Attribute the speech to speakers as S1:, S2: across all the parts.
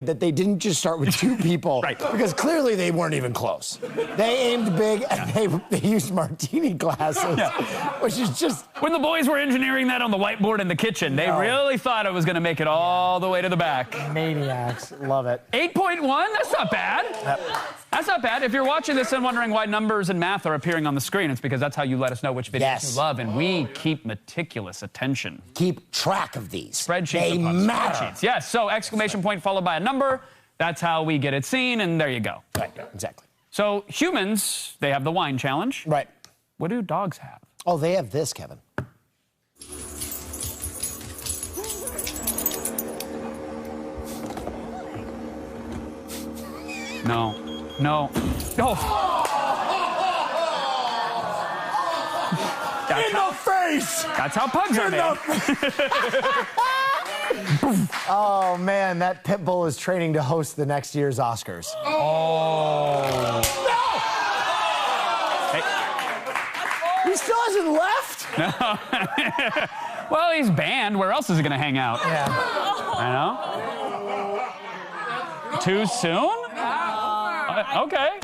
S1: that they didn't just start with 2 people,
S2: right?
S1: Because clearly they weren't even close. They aimed big and they used martini glasses, which is just...
S2: When the boys were engineering that on the whiteboard in the kitchen, they really thought it was going to make it all the way to the back.
S1: Maniacs. Love it.
S2: 8.1? That's not bad. That's not bad. If you're watching this and wondering why numbers and math are appearing on the screen, it's because that's how you let us know which videos you love, and we keep meticulous attention.
S1: Keep track of these.
S2: Spreadsheets.
S1: They matter.
S2: Spreadsheets. Yes, so exclamation point followed by a number. That's how we get it seen, and there you go.
S1: Right, exactly.
S2: So humans, they have the wine challenge.
S1: Right.
S2: What do dogs have?
S1: Oh, they have this, Kevin.
S2: No. No. No.
S1: In the face!
S2: That's how pugs are made.
S1: Oh, man, that pit bull is training to host the next year's Oscars.
S2: Oh.
S1: No! Hey. He still hasn't left?
S2: No. Well, he's banned. Where else is he going to hang out?
S1: Yeah.
S2: I know. Too soon? Okay.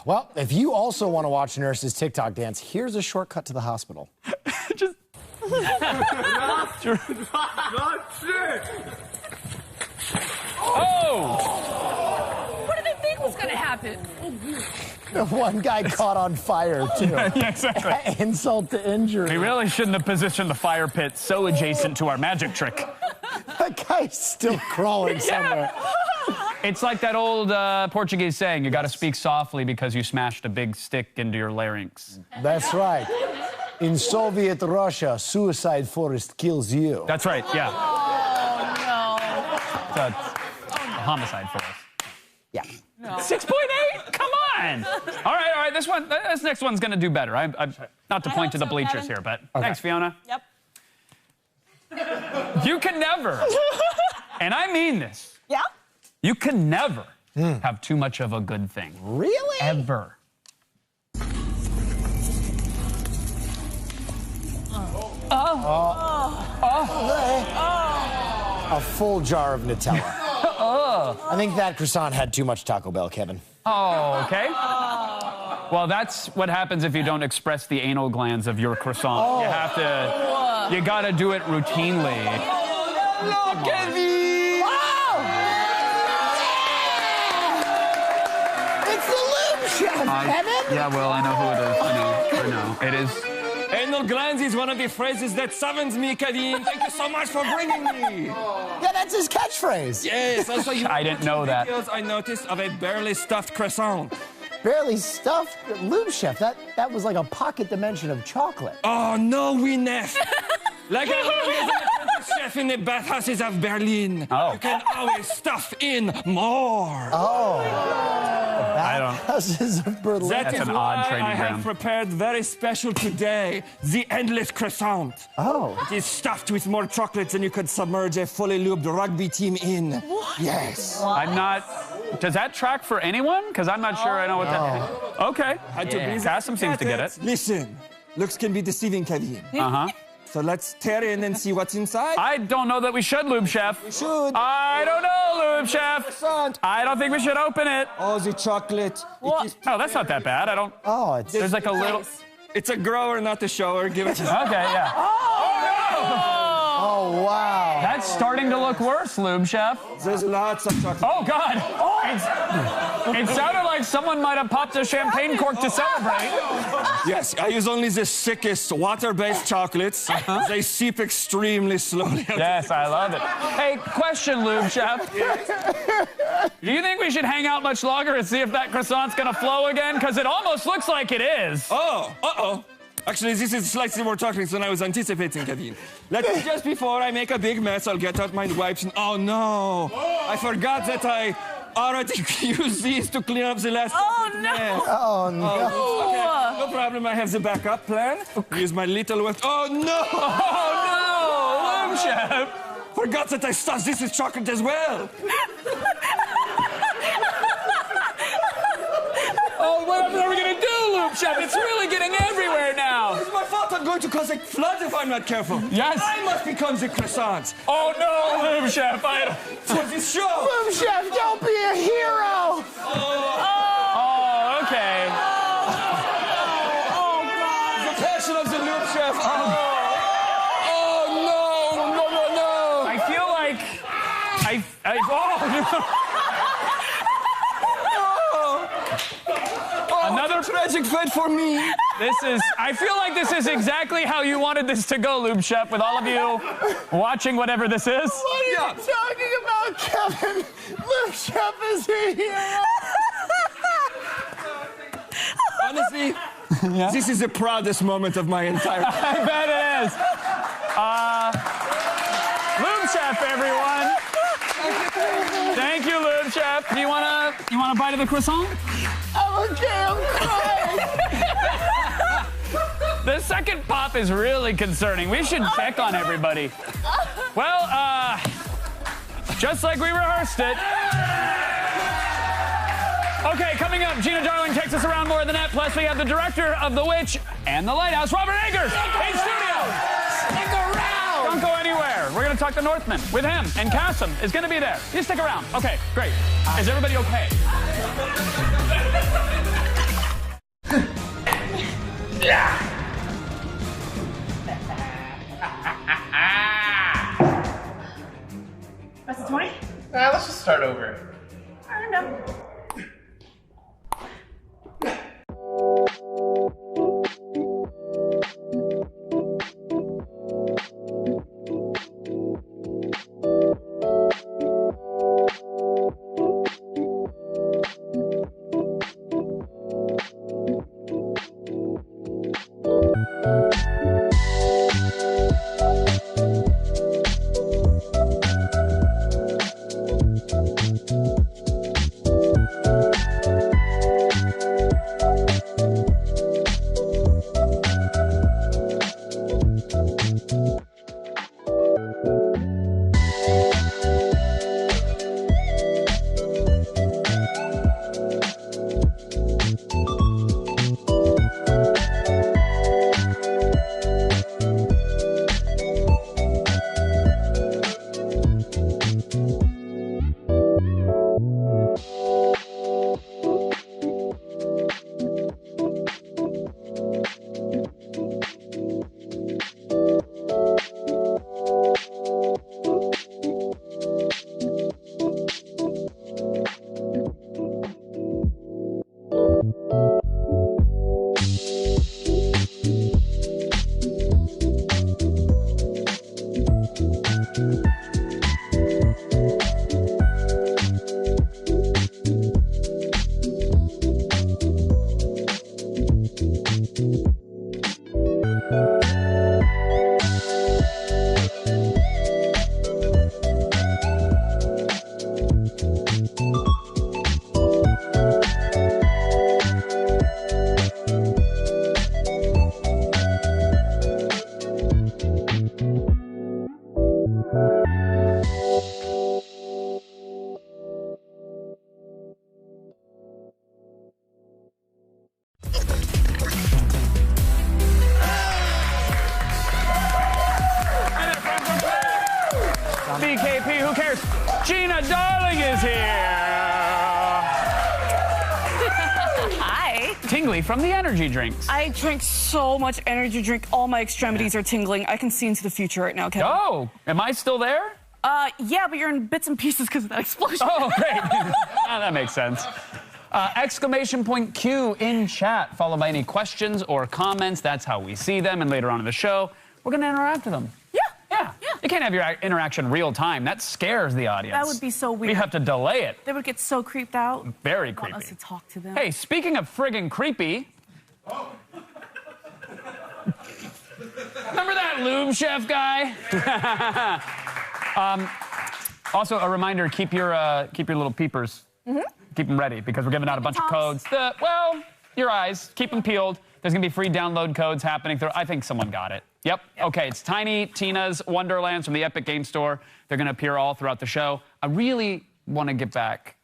S1: Well, if you also want to watch Nurse's TikTok dance, here's a shortcut to the hospital.
S2: Just... Oh!
S3: What did they think was going to happen?
S1: The one guy caught on fire, too.
S2: Yeah, exactly.
S1: Insult to injury.
S2: We really shouldn't have positioned the fire pit so adjacent to our magic trick.
S1: That guy's still crawling somewhere.
S2: It's like that old Portuguese saying, you got to speak softly because you smashed a big stick into your larynx.
S1: That's right. In Soviet Russia, suicide forest kills you.
S2: That's right, yeah.
S3: Oh,
S2: It's a homicide forest.
S1: Yeah.
S3: no.
S2: 6.8? Come on! All right, this next one's gonna do better. I'm not to point to the bleachers here, but thanks, Fiona.
S3: Yep.
S2: You can never, and I mean this.
S3: Yeah?
S2: You can never have too much of a good thing.
S1: Really?
S2: Ever.
S1: A full jar of Nutella. I think that croissant had too much Taco Bell, Kevin.
S2: Oh, okay. Well, that's what happens if you don't express the anal glands of your croissant. You have to, you gotta do it routinely.
S1: No, Kevin! Wow! It's the lube chef, Kevin!
S2: Yeah, well, I know who it is. I know. It is.
S4: Anal glands is one of the phrases that summons me, Kevin. Thank you so much for bringing me.
S1: Yeah, that's his catchphrase.
S4: Yes, also you
S2: I didn't know that.
S4: videos I noticed of a barely stuffed croissant.
S1: Barely stuffed lube chef. That was like a pocket dimension of chocolate.
S4: Oh, no, Winef. Like I learned as an apprentice chef in the bathhouses of Berlin.
S2: Oh.
S4: You can always stuff in more.
S2: I don't.
S1: Houses of Berlin.
S4: That
S2: That's
S4: is
S2: an
S4: why
S2: odd training
S4: I have
S2: ground.
S4: prepared very special today, the endless croissant.
S1: Oh.
S4: It is stuffed with more chocolates than you could submerge a fully lubed rugby team in.
S1: What?
S4: Yes.
S2: I'm not. Does that track for anyone? Because I'm not sure I know what that. Okay. Kasim seems to get it.
S4: Listen, looks can be deceiving, Kevin. So let's tear in and see what's inside.
S2: I don't know that we should, Lube Chef.
S4: We should.
S2: I don't know, Lube Chef.
S4: Croissant.
S2: I don't think we should open it.
S4: Oh, the chocolate. It is,
S2: Oh, that's not that bad. I don't.
S1: Oh, it's...
S2: There's like a little.
S4: it's a grower, not a shower. Give it to
S2: Okay, yeah.
S1: Oh, wow.
S2: That's starting to look worse, Lube Chef.
S4: There's lots of chocolate.
S2: Oh, God. It sounded like someone might have popped a champagne cork to celebrate.
S4: Yes, I use only the sickest water-based chocolates. They seep extremely slowly.
S2: Yes, I love it. Hey, question, Lube Chef. Do you think we should hang out much longer and see if that croissant's gonna flow again? Because it almost looks like it is.
S4: Oh, uh-oh. Actually, this is slightly more chocolate than I was anticipating, Kevin. Just before I make a big mess, I'll get out my wipes and... Oh, no. I forgot that I already used these to clean up the last...
S3: Oh, no.
S4: mess.
S1: Oh, no.
S4: Okay, no problem. I have the backup plan. Use my little... Oh, no.
S2: Oh, no, Lube Chef.
S4: Forgot that I stuffed this with chocolate as well.
S2: Oh, what are we gonna do, Lube Chef? It's really getting everywhere now.
S4: It's my my fault. I'm going to cause a flood if I'm not careful.
S2: Yes.
S4: I must become the croissant.
S2: Oh no, Lube Chef!
S4: For this show.
S1: Lube Chef, don't be a hero.
S2: Oh, okay.
S4: The passion of the Lube Chef. Oh no.
S2: I feel like another
S4: tragic fate for me.
S2: I feel like this is exactly how you wanted this to go, Lube Chef, with all of you watching whatever this is.
S1: What are you talking about, Kevin? Lube Chef is a hero.
S4: Honestly, this is the proudest moment of my entire life.
S2: I bet it is. Lube Chef, everyone. Thank you, Lube Chef. Do you wanna a bite of the croissant?
S1: I'm okay, I'm crying.
S2: The second pop is really concerning. We should check on everybody. Well, just like we rehearsed it. Okay, coming up, Gina Darling takes us around more of the net. Plus, we have the director of The Witch and The Lighthouse, Robert Eggers, in studio.
S1: Stick around.
S2: Don't go anywhere. We're going to talk to Northman with him, and Cassim is going to be there. You stick around. Okay, great. Is everybody okay?
S3: That's a 20?
S5: Let's just start over.
S3: I don't know.
S2: BKP, who cares? Gina Darling is here.
S3: Hi.
S2: Tingly from the energy drinks.
S3: I drink so much energy drink. All my extremities are tingling. I can see into the future right now, Kevin.
S2: Oh, am I still there?
S3: Yeah, but you're in bits and pieces because of that explosion.
S2: Oh, great. That makes sense. Exclamation point Q in chat, followed by any questions or comments. That's how we see them. And later on in the show, we're going to interact with them. Yeah. You can't have your interaction real time. That scares the audience.
S3: That would be so weird.
S2: We have to delay it.
S3: They would get so creeped out.
S2: Very
S3: Want
S2: creepy.
S3: us to talk to them.
S2: Hey, speaking of friggin' creepy. Remember that Lube Chef guy? Also, a reminder: keep your little peepers. Keep them ready because we're giving out a bunch of codes. Your eyes. Keep them peeled. There's gonna be free download codes happening through. I think someone got it. Yep. Okay, it's Tiny Tina's Wonderlands from the Epic Game Store. They're going to appear all throughout the show. I really want to get back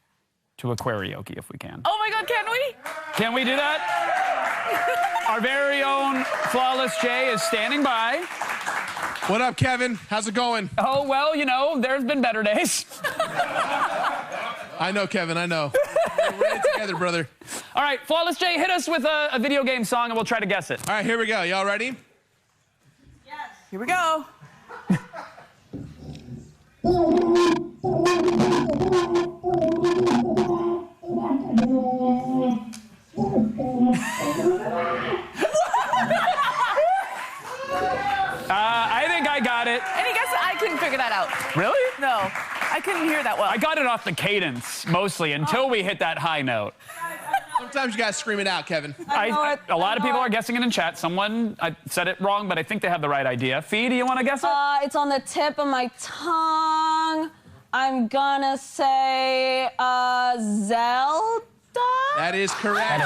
S2: to Aquarioke if we can.
S3: Oh my God, can we?
S2: Can we do that? Our very own Flawless Jay is standing by.
S5: What up, Kevin? How's it going?
S2: Oh, well, you know, there's been better days.
S5: I know, Kevin, I know. We're in it together, brother.
S2: All right, Flawless Jay, hit us with a video game song and we'll try to guess it.
S5: All right, here we go. Y'all ready?
S3: Yes. Here we go.
S2: I think I got it.
S3: Any guesses? I couldn't figure that out.
S2: Really?
S3: No, I couldn't hear that well.
S2: I got it off the cadence, mostly, until we hit that high note.
S5: Sometimes you gotta scream it out, Kevin.
S2: A lot of people are guessing it in chat. Someone I said it wrong, but I think they have the right idea. Fee, do you want to guess it?
S6: It's on the tip of my tongue. I'm gonna say Zelda?
S5: That is correct.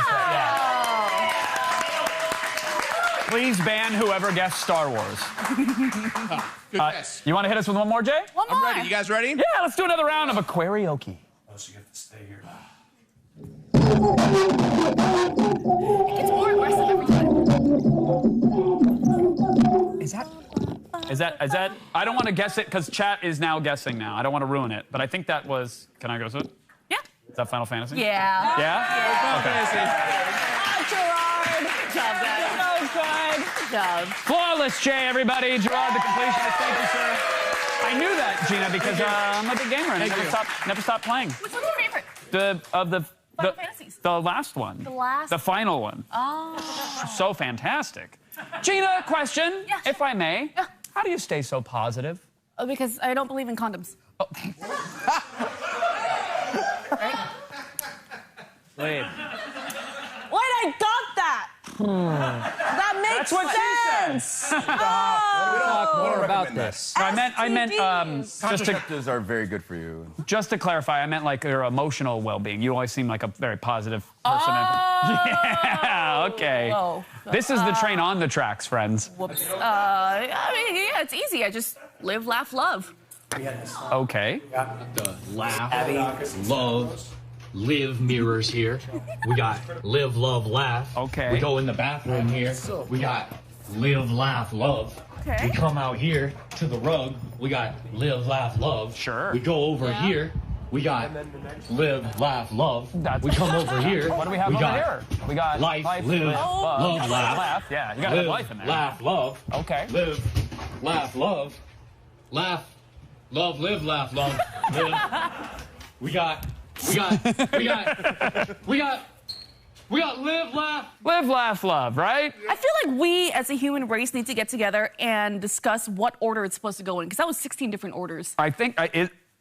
S2: Please ban whoever guessed Star Wars.
S5: Good guess.
S2: You want to hit us with one more, Jay?
S3: One more.
S5: I'm ready. You guys ready?
S2: Yeah, let's do another round of Aquarioki.
S7: Oh, so you have to stay here.
S3: It gets more aggressive every time.
S2: Is that? I don't want to guess it because chat is now guessing now. I don't want to ruin it, but I think that was. Can I go to it?
S3: Yeah.
S2: Is that Final Fantasy?
S3: Yeah.
S2: Yeah? Okay.
S3: Gerard. Good job, guys. So good. Good job.
S2: Flawless Jay, everybody. Gerard, the completionist. Thank you, sir. I knew that, Gina, because I'm a big gamer and I never stop playing.
S3: Which one's your favorite?
S2: The
S3: Final Fantasies.
S2: The last one.
S3: The last?
S2: The final one.
S3: Oh.
S2: So fantastic. Gina, question,
S3: Yeah, sure.
S2: if I may.
S3: Yeah.
S2: How do you stay so positive?
S3: Oh, because I don't believe in condoms.
S2: Oh.
S7: Wait.
S6: Wait, I got that. That makes
S2: That's what she
S6: sense.
S7: Talk more about this.
S2: No, I meant just to
S8: Contraceptives are very good for you.
S2: clarify. I meant like your emotional well-being. You always seem like a very positive person. Yeah. Okay.
S3: Oh.
S2: This is the train on the tracks, friends.
S3: Whoops. I mean, yeah, it's easy. I just live, laugh, love.
S2: Okay.
S9: The laugh, love, live mirrors here. We got live, love, laugh.
S2: Okay.
S9: We go in the bathroom here. We got live, laugh, love.
S3: Okay.
S9: We come out here to the rug. We got live, laugh, love.
S2: Sure.
S9: We go over here. We got live, laugh, love. We come over here.
S2: What do we have over here? We got
S9: life, live, love, laugh.
S2: Yeah, you gotta have life in there.
S9: Laugh, love.
S2: Okay.
S9: Live, laugh, love. Laugh, love, live, laugh, love. Live. We got live, laugh.
S2: Live, laugh, love, right?
S3: I feel like we, as a human race, need to get together and discuss what order it's supposed to go in, because that was 16 different orders.
S2: I think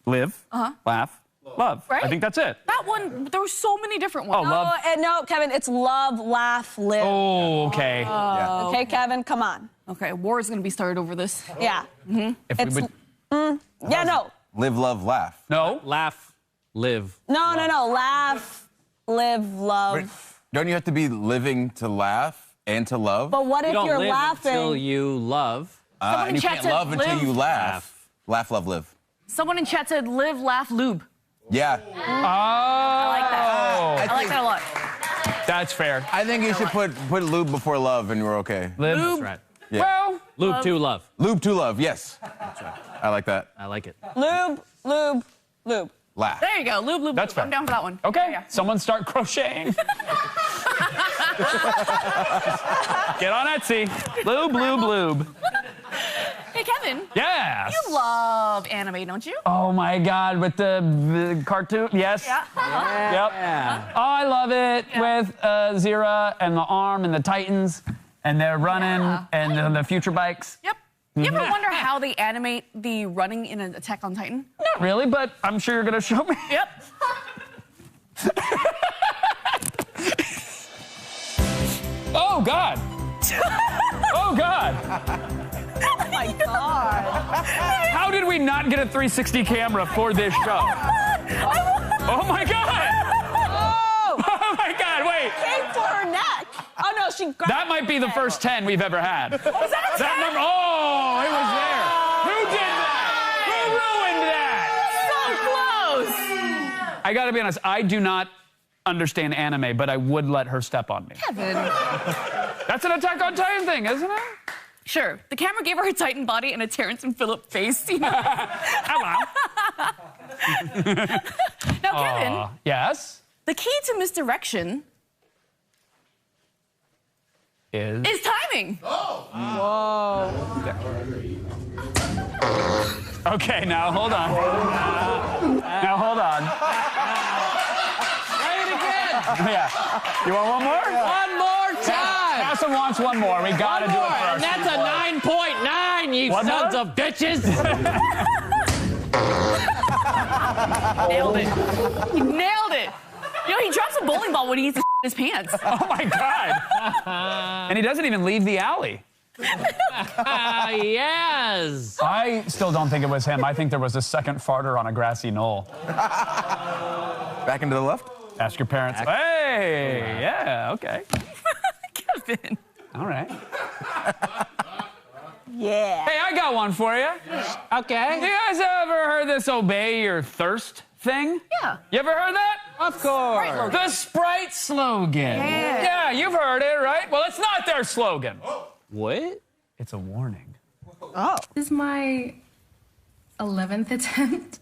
S2: live, laugh, love.
S3: Right?
S2: I think that's it.
S3: That one, there were so many different ones.
S2: Oh, love.
S6: No, Kevin, it's love, laugh, live.
S2: Oh, okay.
S6: Okay, Kevin, come on.
S3: Okay, war is going to be started over this.
S6: Yeah.
S2: If we would,
S6: Yeah, no.
S8: Live, love, laugh.
S2: no.
S7: Laugh, live.
S6: No. Laugh, live, love.
S8: Wait, don't you have to be living to laugh and to love?
S6: But what
S7: You
S6: if
S7: don't
S6: you're
S7: live
S6: laughing?
S7: until you love.
S3: Someone in
S8: and you
S3: chat
S8: can't
S3: said
S8: love until
S3: live.
S8: you laugh. Laugh, love, live.
S3: Someone in chat said live, laugh, lube.
S8: Yeah.
S2: Oh.
S3: I like that. I like that a lot.
S2: That's fair.
S8: I think you should put lube before love and we're okay.
S2: Live.
S3: Lube.
S7: Right.
S8: Yeah.
S2: Well,
S7: Lube to love.
S8: Lube to love, yes. I like that.
S7: I like it.
S6: Lube, lube, lube.
S8: Laugh.
S3: There you go. Lube, lube,
S2: That's
S3: lube.
S2: fair.
S3: I'm down for that one.
S2: okay.
S3: Yeah.
S2: Someone start crocheting. Get on Etsy. Lube, lube, lube.
S3: Hey, Kevin.
S2: Yes.
S3: You love anime, don't you?
S2: Oh my God, with the cartoon. Yes.
S3: Yeah.
S2: Yep.
S7: Yeah.
S2: Oh, I love it with Zira and the arm and the Titans, and they're running and the future bikes.
S3: Yep. You ever wonder how they animate the running in an Attack on Titan?
S2: Not really, but I'm sure you're gonna show me.
S3: Yep.
S2: Oh God. Oh God.
S6: Oh my God.
S2: How did we not get a 360 camera for this show? Oh my God.
S6: Oh,
S2: Oh my God, wait.
S6: came for her neck. Oh, no, she grabbed
S2: That might be the first 10 we've ever had.
S3: Was that a
S2: That number, oh, it was there. Who did that? Who ruined that?
S3: so close?
S2: I gotta be honest, I do not understand anime, but I would let her step on me.
S3: Kevin.
S2: That's an Attack on Titan thing, isn't it?
S3: Sure. The camera gave her a Titan body and a Terrence and Phillip face. You know?
S2: Hello.
S3: Now, Kevin.
S2: Yes?
S3: The key to misdirection is timing.
S2: Okay, now hold on. Now hold on.
S7: Try it again.
S2: Yeah. You want one more?
S7: One more time.
S2: Cassim wants one more. We gotta do it for our
S7: And that's a 9.9, you
S2: One
S7: sons
S2: more?
S7: of bitches.
S3: Nailed it. He nailed it. You know, he drops a bowling ball when he eats his pants.
S2: Oh my God. And he doesn't even leave the alley.
S7: Yes.
S2: I still don't think it was him. I think there was a second farter on a grassy knoll.
S8: Back into the left.
S2: Ask your parents. Hey, yeah, okay.
S3: Kevin.
S2: All right.
S6: Yeah.
S2: Hey, I got one for you.
S7: Okay.
S2: You guys ever heard this obey your thirst thing?
S3: Yeah.
S2: You ever heard that?
S7: Of course.
S2: The Sprite slogan. Yeah, you've heard it, right? Well, it's not their slogan.
S7: What?
S2: It's a warning.
S10: This is my 11th attempt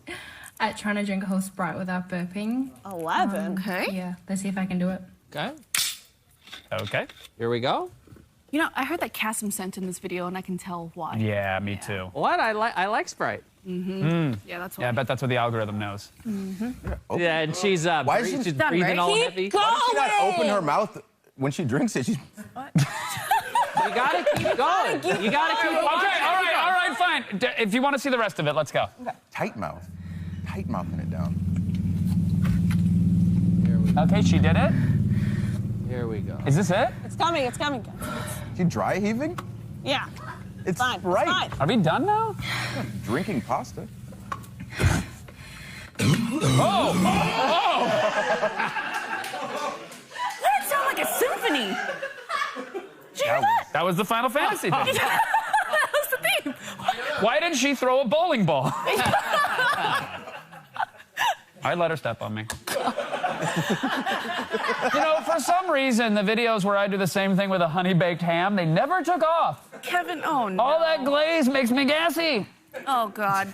S10: at trying to drink a whole Sprite without burping.
S6: 11.
S3: Okay.
S10: Yeah, let's see if I can do it.
S7: Okay.
S2: Okay.
S7: Here we go.
S3: You know, I heard that Cassim sent in this video, and I can tell why.
S2: Yeah, me too.
S7: What? I like Sprite.
S3: Yeah, that's why.
S2: Yeah, I bet that's what the algorithm knows.
S7: Yeah, and she's
S8: Why is
S7: she's
S8: she-
S3: Done,
S7: breathing
S3: right?
S7: all
S6: Keep
S7: heavy.
S6: going.
S8: Why does she not open her mouth when she drinks it? She's
S7: You gotta keep going. You gotta keep
S2: Okay,
S7: watching.
S2: all right, fine. If you want to see the rest of it, let's go.
S8: tight mouth. Tight mouthing it down.
S2: Okay, she did it.
S7: Here we go.
S2: Is this it?
S6: It's coming. It's coming.
S8: She dry heaving?
S6: Yeah.
S8: It's
S6: Fine.
S8: Sprite.
S6: Fine.
S2: Are we done now?
S8: Drinking pasta.
S3: That sound like a symphony. Did you hear that?
S2: That was the Final Fantasy thing.
S3: That was the theme.
S2: Why did she throw a bowling ball? I'd let her step on me. You know, for some reason, the videos where I do the same thing with a honey-baked ham, they never took off.
S3: Kevin, oh no.
S2: All that glaze makes me gassy.
S3: Oh, God.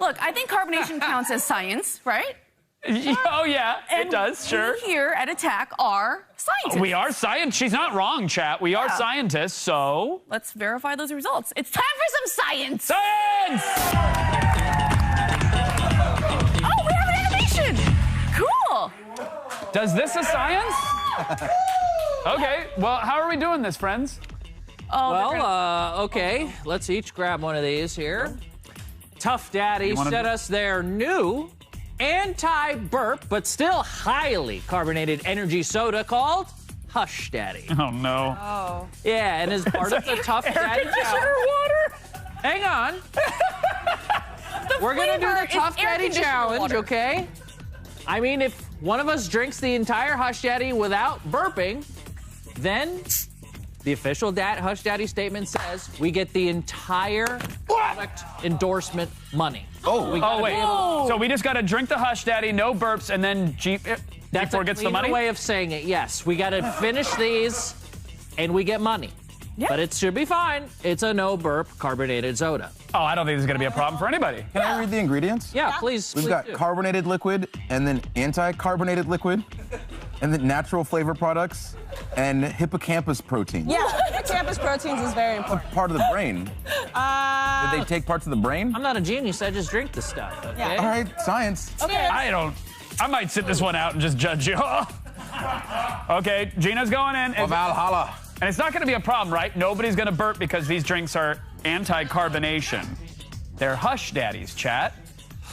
S3: Look, I think carbonation counts as science, right?
S2: Oh, yeah, it does, sure.
S3: We here at Attack are scientists.
S2: We are science. She's not wrong, chat. We are scientists, so...
S3: Let's verify those results. It's time for some science.
S2: Science!
S3: Oh, we have an animation. Cool.
S2: Does this a science? Okay, well, how are we doing this, friends?
S3: Oh,
S7: Well, okay. Let's each grab one of these here. Tough Daddy
S2: wanna
S7: sent
S2: do-
S7: us their new anti-burp, but still highly carbonated energy soda called Hush Daddy.
S2: Oh, no.
S7: Yeah, and as part of the Tough Daddy challenge.
S2: water?
S7: Hang on. We're gonna do
S3: flavor
S7: the
S3: is
S7: Tough
S3: air
S7: Daddy
S3: conditioner
S7: challenge,
S3: water.
S7: okay? I mean, if one of us drinks the entire Hush Daddy without burping, then the official Hush Daddy statement says we get the entire product endorsement money.
S8: Oh,
S2: Wait. So we just got to drink the Hush Daddy, no burps, and then
S7: That's
S2: G4
S7: a
S2: gets the
S7: cleaner
S2: money?
S7: way of saying it. Yes, we got to finish these, and we get money.
S3: Yeah.
S7: But it should be fine. It's a no burp carbonated soda.
S2: Oh, I don't think this is going to be a problem for anybody.
S8: Can I read the ingredients?
S7: Yeah, please.
S8: We've
S7: please
S8: got
S7: do.
S8: carbonated liquid, and then anti-carbonated liquid, and then natural flavor products, and hippocampus protein.
S6: Yeah. Hippocampus proteins is very important.
S8: Part of the brain. Did they take parts of the brain?
S7: I'm not a genius. I just drink the stuff. Okay.
S6: Yeah.
S8: All right, science.
S6: Okay.
S2: I might sit this one out and just judge you. Okay, Gina's going in. And,
S8: Valhalla.
S2: and it's not going to be a problem, right? Nobody's going to burp because these drinks are anti-carbonation. They're Hush Daddies, chat.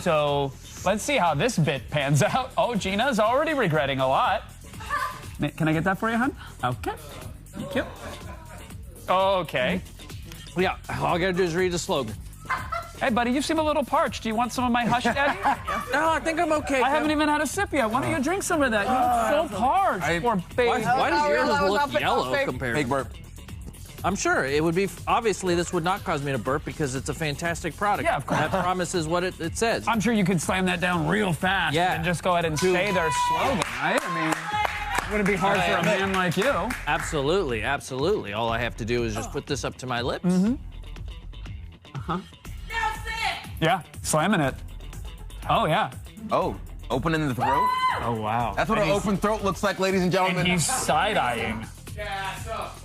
S2: So let's see how this bit pans out. Oh, Gina's already regretting a lot. Can I get that for you, hon? Okay. Thank you. Okay.
S7: Yeah, all I gotta do is read the slogan.
S2: Hey, buddy, you seem a little parched. Do you want some of my Hush Daddy?
S7: No, I think I'm okay.
S2: I haven't even had a sip yet. Why don't you drink some of that? You look so parched. Poor baby.
S7: Why does yours
S6: that was
S7: look
S6: off-
S7: yellow
S6: off-
S7: compared
S8: Big
S7: to...
S8: burp.
S7: I'm sure it would be. Obviously, this would not cause me to burp because it's a fantastic product.
S2: Yeah, of course.
S7: That promises what it says.
S2: I'm sure you could slam that down real fast and just go ahead and say their slogan, right? I mean, it wouldn't be hard for a man like you.
S7: Absolutely, absolutely. All I have to do is just put this up to my lips.
S2: Yeah, slamming it. Oh, yeah.
S8: Oh, opening the throat?
S2: Oh, wow.
S8: That's what an open throat looks like, ladies and gentlemen.
S2: And he's side-eyeing.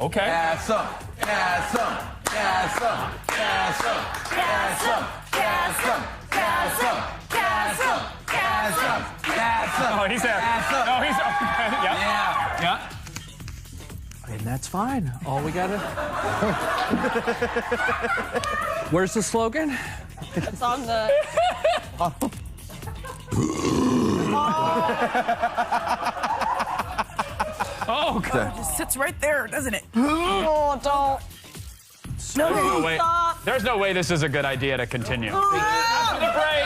S2: Okay.
S8: Gas up, gas up, gas up, gas up, gas up, gas up, gas up, gas up, gas up, gas up.
S2: Oh, he's there. No, he's yeah. Yeah.
S7: And that's fine. All we gotta. Where's the slogan?
S6: It's on the.
S2: Oh, God.
S3: It just sits right there, doesn't it?
S6: Oh, don't.
S2: There's no way this is a good idea to continue. After the break,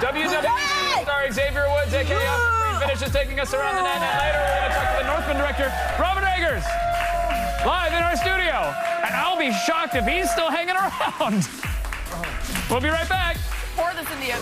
S2: WWE star Xavier Woods, a.k.a. Oscar Creed, finishes taking us around the net. And later, we're going to talk to the Northman director, Robin Eggers, live in our studio. And I'll be shocked if he's still hanging around. We'll be right back.
S3: Pour this in the air.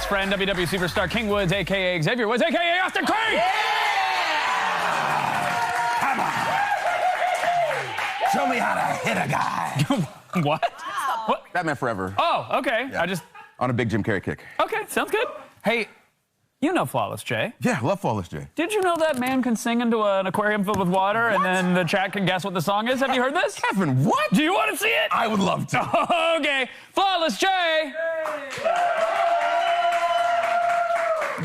S2: Friend, WWE superstar King Woods, a.k.a. Xavier Woods, a.k.a. Austin Creed!
S8: Yeah! Come on. Show me how to hit a guy.
S2: What? What?
S8: Batman Forever.
S2: Oh, okay.
S8: Yeah. On a big Jim Carrey kick.
S2: Okay, sounds good. Hey, you know Flawless Jay.
S8: Yeah, love Flawless Jay.
S2: Did you know that man can sing into an aquarium filled with water and then the chat can guess what the song is? Have you heard this?
S8: Kevin, what?
S2: Do you want to see it?
S8: I would love to.
S2: Okay, Flawless Jay.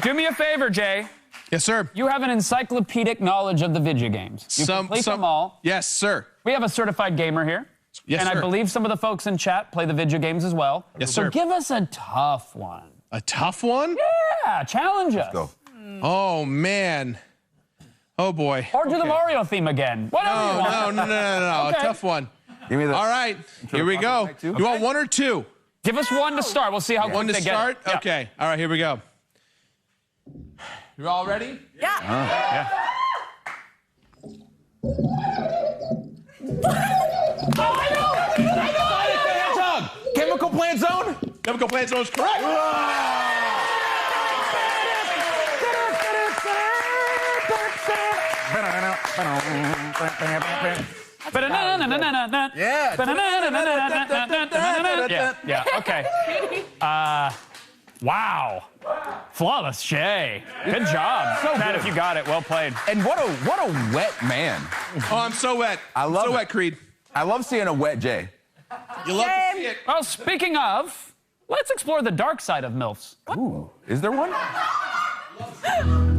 S2: Do me a favor, Jay.
S5: Yes, sir.
S2: You have an encyclopedic knowledge of the video games. You complete them all.
S5: Yes, sir.
S2: We have a certified gamer here.
S5: Yes,
S2: and
S5: sir.
S2: I believe some of the folks in chat play the video games as well.
S5: Yes,
S2: so
S5: sir.
S2: give us a tough one.
S5: A tough one?
S2: Yeah, challenge us.
S8: Go.
S5: Oh, man. Oh, boy.
S2: Or do the Mario theme again. Whatever you want.
S5: No.
S2: Okay.
S5: A tough one.
S8: Give me the.
S5: All right. Here we go. You want one or two?
S2: Give us one to start. We'll see how quick
S5: One to
S2: they
S5: start?
S2: get it.
S5: Okay. All right, here we go. You all ready?
S3: Yeah.
S2: Yeah.
S3: I know!
S8: Chemical Plant Zone?
S5: Chemical Plant Zone is correct.
S2: Yeah, okay. Wow. Flawless Jay. Good job.
S8: So
S2: Matt,
S8: good.
S2: if you got it, well played.
S8: And what a wet man.
S5: Oh, I'm so wet.
S8: I love
S5: so
S8: it.
S5: wet, Creed.
S8: I love seeing a wet Jay.
S5: You love to see it.
S2: Well, speaking of, let's explore the dark side of MILFs.
S8: Ooh, is there one?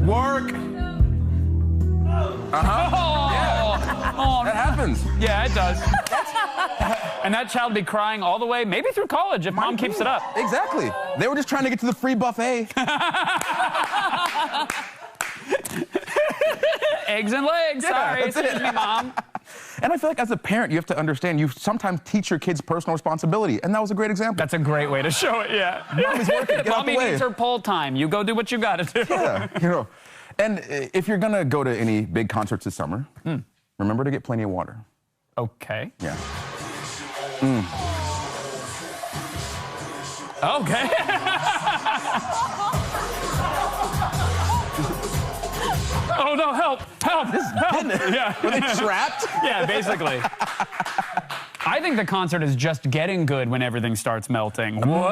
S8: Work.
S2: Oh,
S8: That happens.
S2: yeah, it does. And that child will be crying all the way, maybe through college, if mom keeps it up.
S8: Exactly. They were just trying to get to the free buffet.
S2: Eggs and legs.
S8: Yeah,
S2: Sorry,
S8: that's
S2: excuse
S8: it.
S2: me, mom.
S11: And I feel like as a parent, you have to understand, you sometimes teach your kids personal responsibility, and that was a great example.
S2: That's a great way to show it, yeah.
S11: Mommy's working, get out
S2: Mommy
S11: the way.
S2: needs her pole time. You go do what you gotta do.
S11: Yeah, you know. And if you're gonna go to any big concerts this summer, remember to get plenty of water.
S2: Okay.
S11: Yeah.
S2: Okay. Oh no, help! Help! Help! Yeah.
S11: Were they trapped?
S2: Yeah, basically. I think the concert is just getting good when everything starts melting. What? What?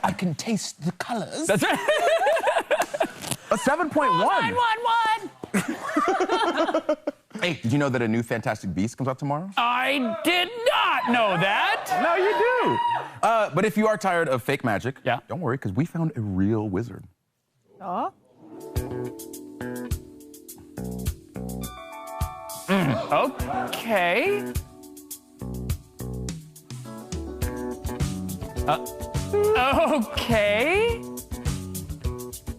S11: I can taste the colors.
S2: That's right.
S11: A 7.1.
S3: 911.
S11: Hey, did you know that a new Fantastic Beast comes out tomorrow?
S2: I did not know that.
S11: No, you do. But if you are tired of fake magic, don't worry, because we found a real wizard.
S6: Oh.
S2: Okay. Okay.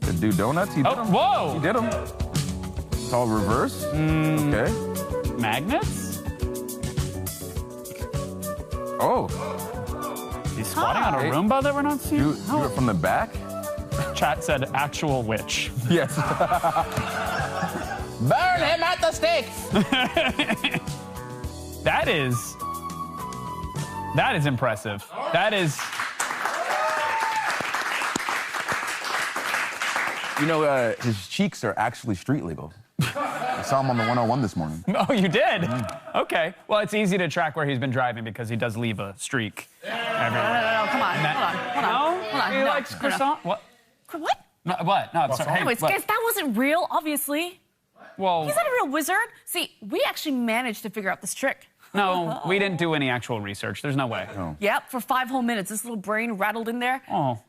S11: To do donuts? He did them.
S2: Whoa!
S11: He did them. It's all reverse. Okay.
S2: Magnets?
S11: Oh.
S2: He's squatting on a Roomba that we're not seeing?
S11: Do it from the back?
S2: Chat said actual witch.
S11: Yes. Burn him at the stake!
S2: That is impressive. That is.
S11: You know, his cheeks are actually street legal. I saw him on the 101 this morning.
S2: Oh, you did? Okay. Well, it's easy to track where he's been driving because he does leave a streak everywhere.
S3: No, come on. Hold on.
S2: He likes croissant? What?
S3: What?
S2: No, what? No, I'm sorry. Hey,
S3: Anyways,
S2: what?
S3: guys, that wasn't real, obviously.
S2: Well,
S3: He's not a real wizard. See, we actually managed to figure out this trick.
S2: no, we didn't do any actual research. There's no way.
S11: Oh.
S3: Yep, for 5 whole minutes, this little brain rattled in there.
S2: Oh.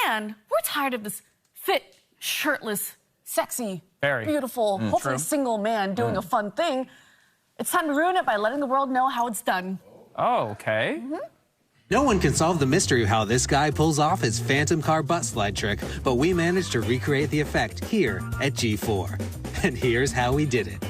S3: And we're tired of this fit, shirtless, sexy,
S2: Very.
S3: beautiful, hopefully
S2: True.
S3: single man doing a fun thing. It's time to ruin it by letting the world know how it's done.
S2: Oh, okay.
S12: No one can solve the mystery of how this guy pulls off his phantom car butt slide trick, but we managed to recreate the effect here at G4. And here's how we did it.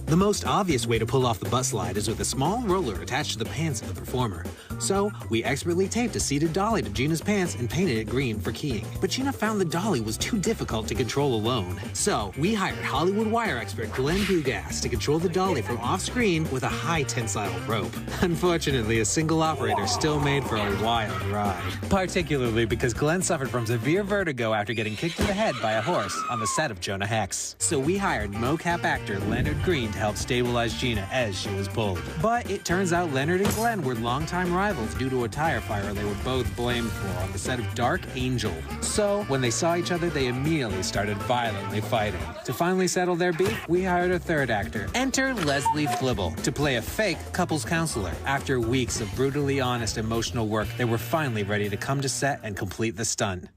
S12: The most obvious way to pull off the butt slide is with a small roller attached to the pants of the performer. So, we expertly taped a seated dolly to Gina's pants and painted it green for keying. But Gina found the dolly was too difficult to control alone. So, we hired Hollywood wire expert Glenn Hugas to control the dolly from off-screen with a high tensile rope. Unfortunately, a single operator still made for a wild ride. Particularly because Glenn suffered from severe vertigo after getting kicked in the head by a horse on the set of Jonah Hex. So we hired mocap actor Leonard Green to help stabilize Gina as she was pulled. But it turns out Leonard and Glenn were longtime rivals due to a tire fire they were both blamed for on the set of Dark Angel. So when they saw each other, they immediately started violently fighting. To finally settle their beef, we hired a third actor. Enter Leslie Flibble to play a fake couples counselor. After weeks of brutally honest emotional work, they were finally ready to come to set and complete the stunt.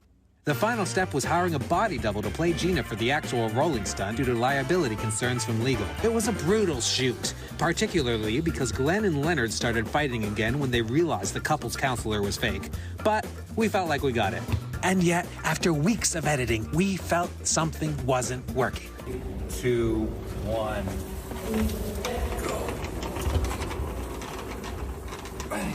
S12: The final step was hiring a body double to play Gina for the actual rolling stunt due to liability concerns from legal. It was a brutal shoot, particularly because Glenn and Leonard started fighting again when they realized the couple's counselor was fake. But we felt like we got it. And yet, after weeks of editing, we felt something wasn't working.
S13: 2, 1.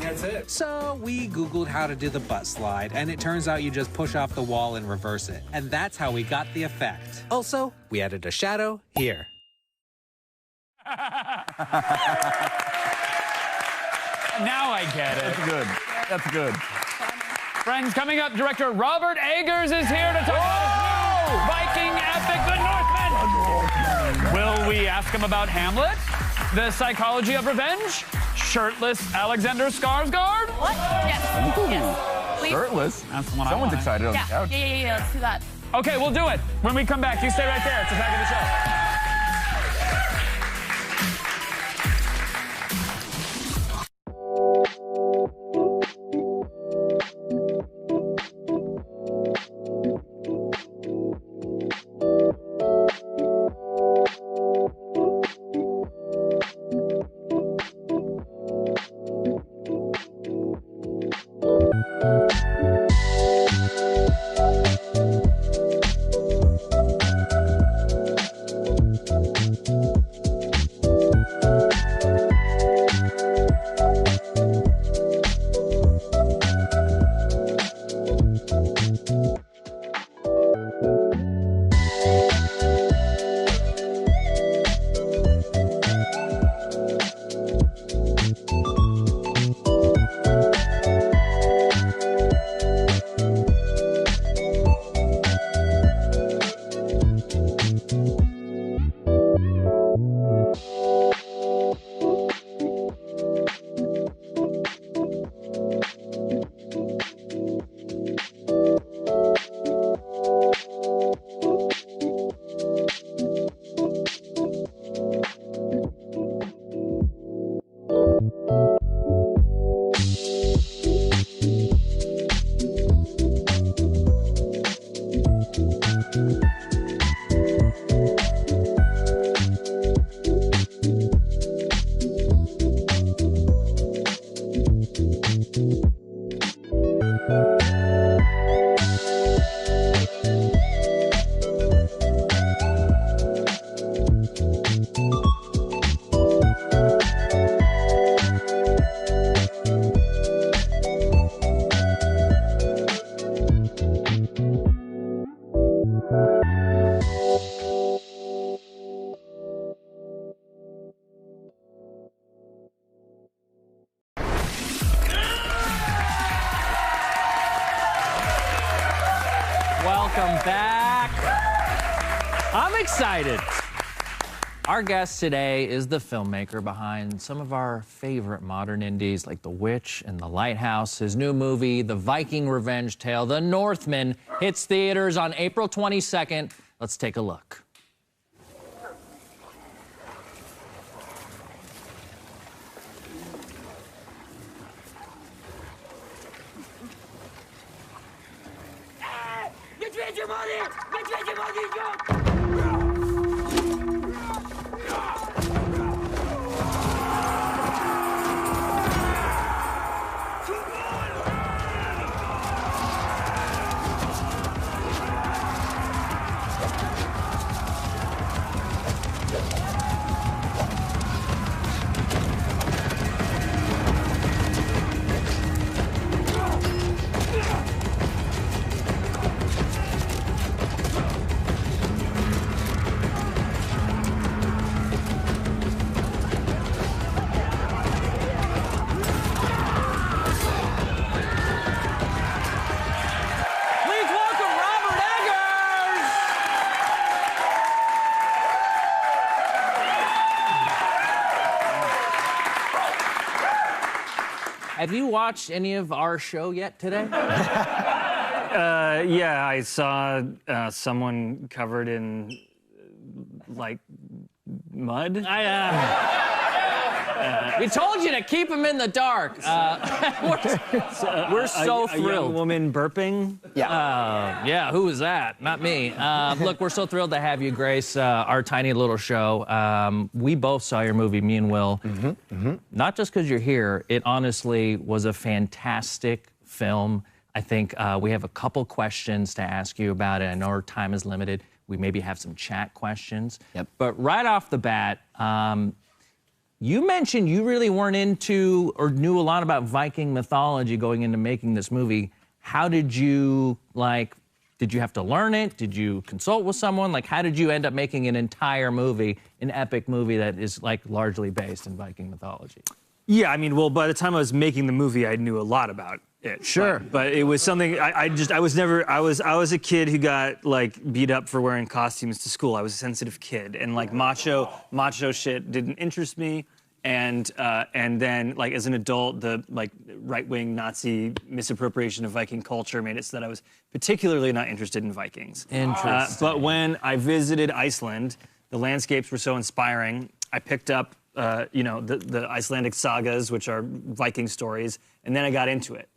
S13: That's it.
S12: So we Googled how to do the butt slide, and it turns out you just push off the wall and reverse it. And that's how we got the effect. Also, we added a shadow here.
S2: Now I get it.
S11: That's good. That's good.
S2: Friends, coming up, director Robert Eggers is here to talk about his new Viking epic, The Northman. Will we ask him about Hamlet? The psychology of revenge? Shirtless Alexander Skarsgård?
S3: What? Yes. Yes. Please.
S11: Shirtless?
S2: That's the one
S11: Someone's
S2: I want.
S11: excited on the
S3: Yeah.
S11: couch.
S3: Yeah. Let's do that.
S2: Okay, we'll do it. When we come back, you stay right there. It's the back of the show.
S7: Welcome back. I'm excited. Our guest today is the filmmaker behind some of our favorite modern indies like The Witch and The Lighthouse. His new movie, The Viking Revenge Tale, The Northman, hits theaters on April 22nd. Let's take a look. Have you watched any of our show yet today?
S14: Yeah, I saw someone covered in, like, mud.
S7: We told you to keep him in the dark. We're so thrilled.
S14: A young woman burping?
S7: Yeah, who was that? Not me. Look, we're so thrilled to have you, Grace, our tiny little show. We both saw your movie, me and Will. Not just because you're here. It honestly was a fantastic film. I think we have a couple questions to ask you about it. I know our time is limited. We maybe have some chat questions. But right off the bat, you mentioned you really weren't into or knew a lot about Viking mythology going into making this movie. How did you, did you have to learn it? Did you consult with someone? How did you end up making an entire movie, an epic movie that is, largely based in Viking mythology?
S14: Yeah, I mean, well, by the time I was making the movie, I knew a lot about it.
S7: Sure.
S14: But it was something, I was a kid who got, beat up for wearing costumes to school. I was a sensitive kid. And, macho shit didn't interest me. And then, as an adult, the, right-wing Nazi misappropriation of Viking culture made it so that I was particularly not interested in Vikings.
S7: Interesting.
S14: But when I visited Iceland, the landscapes were so inspiring. I picked up, the Icelandic sagas, which are Viking stories, and then I got into it.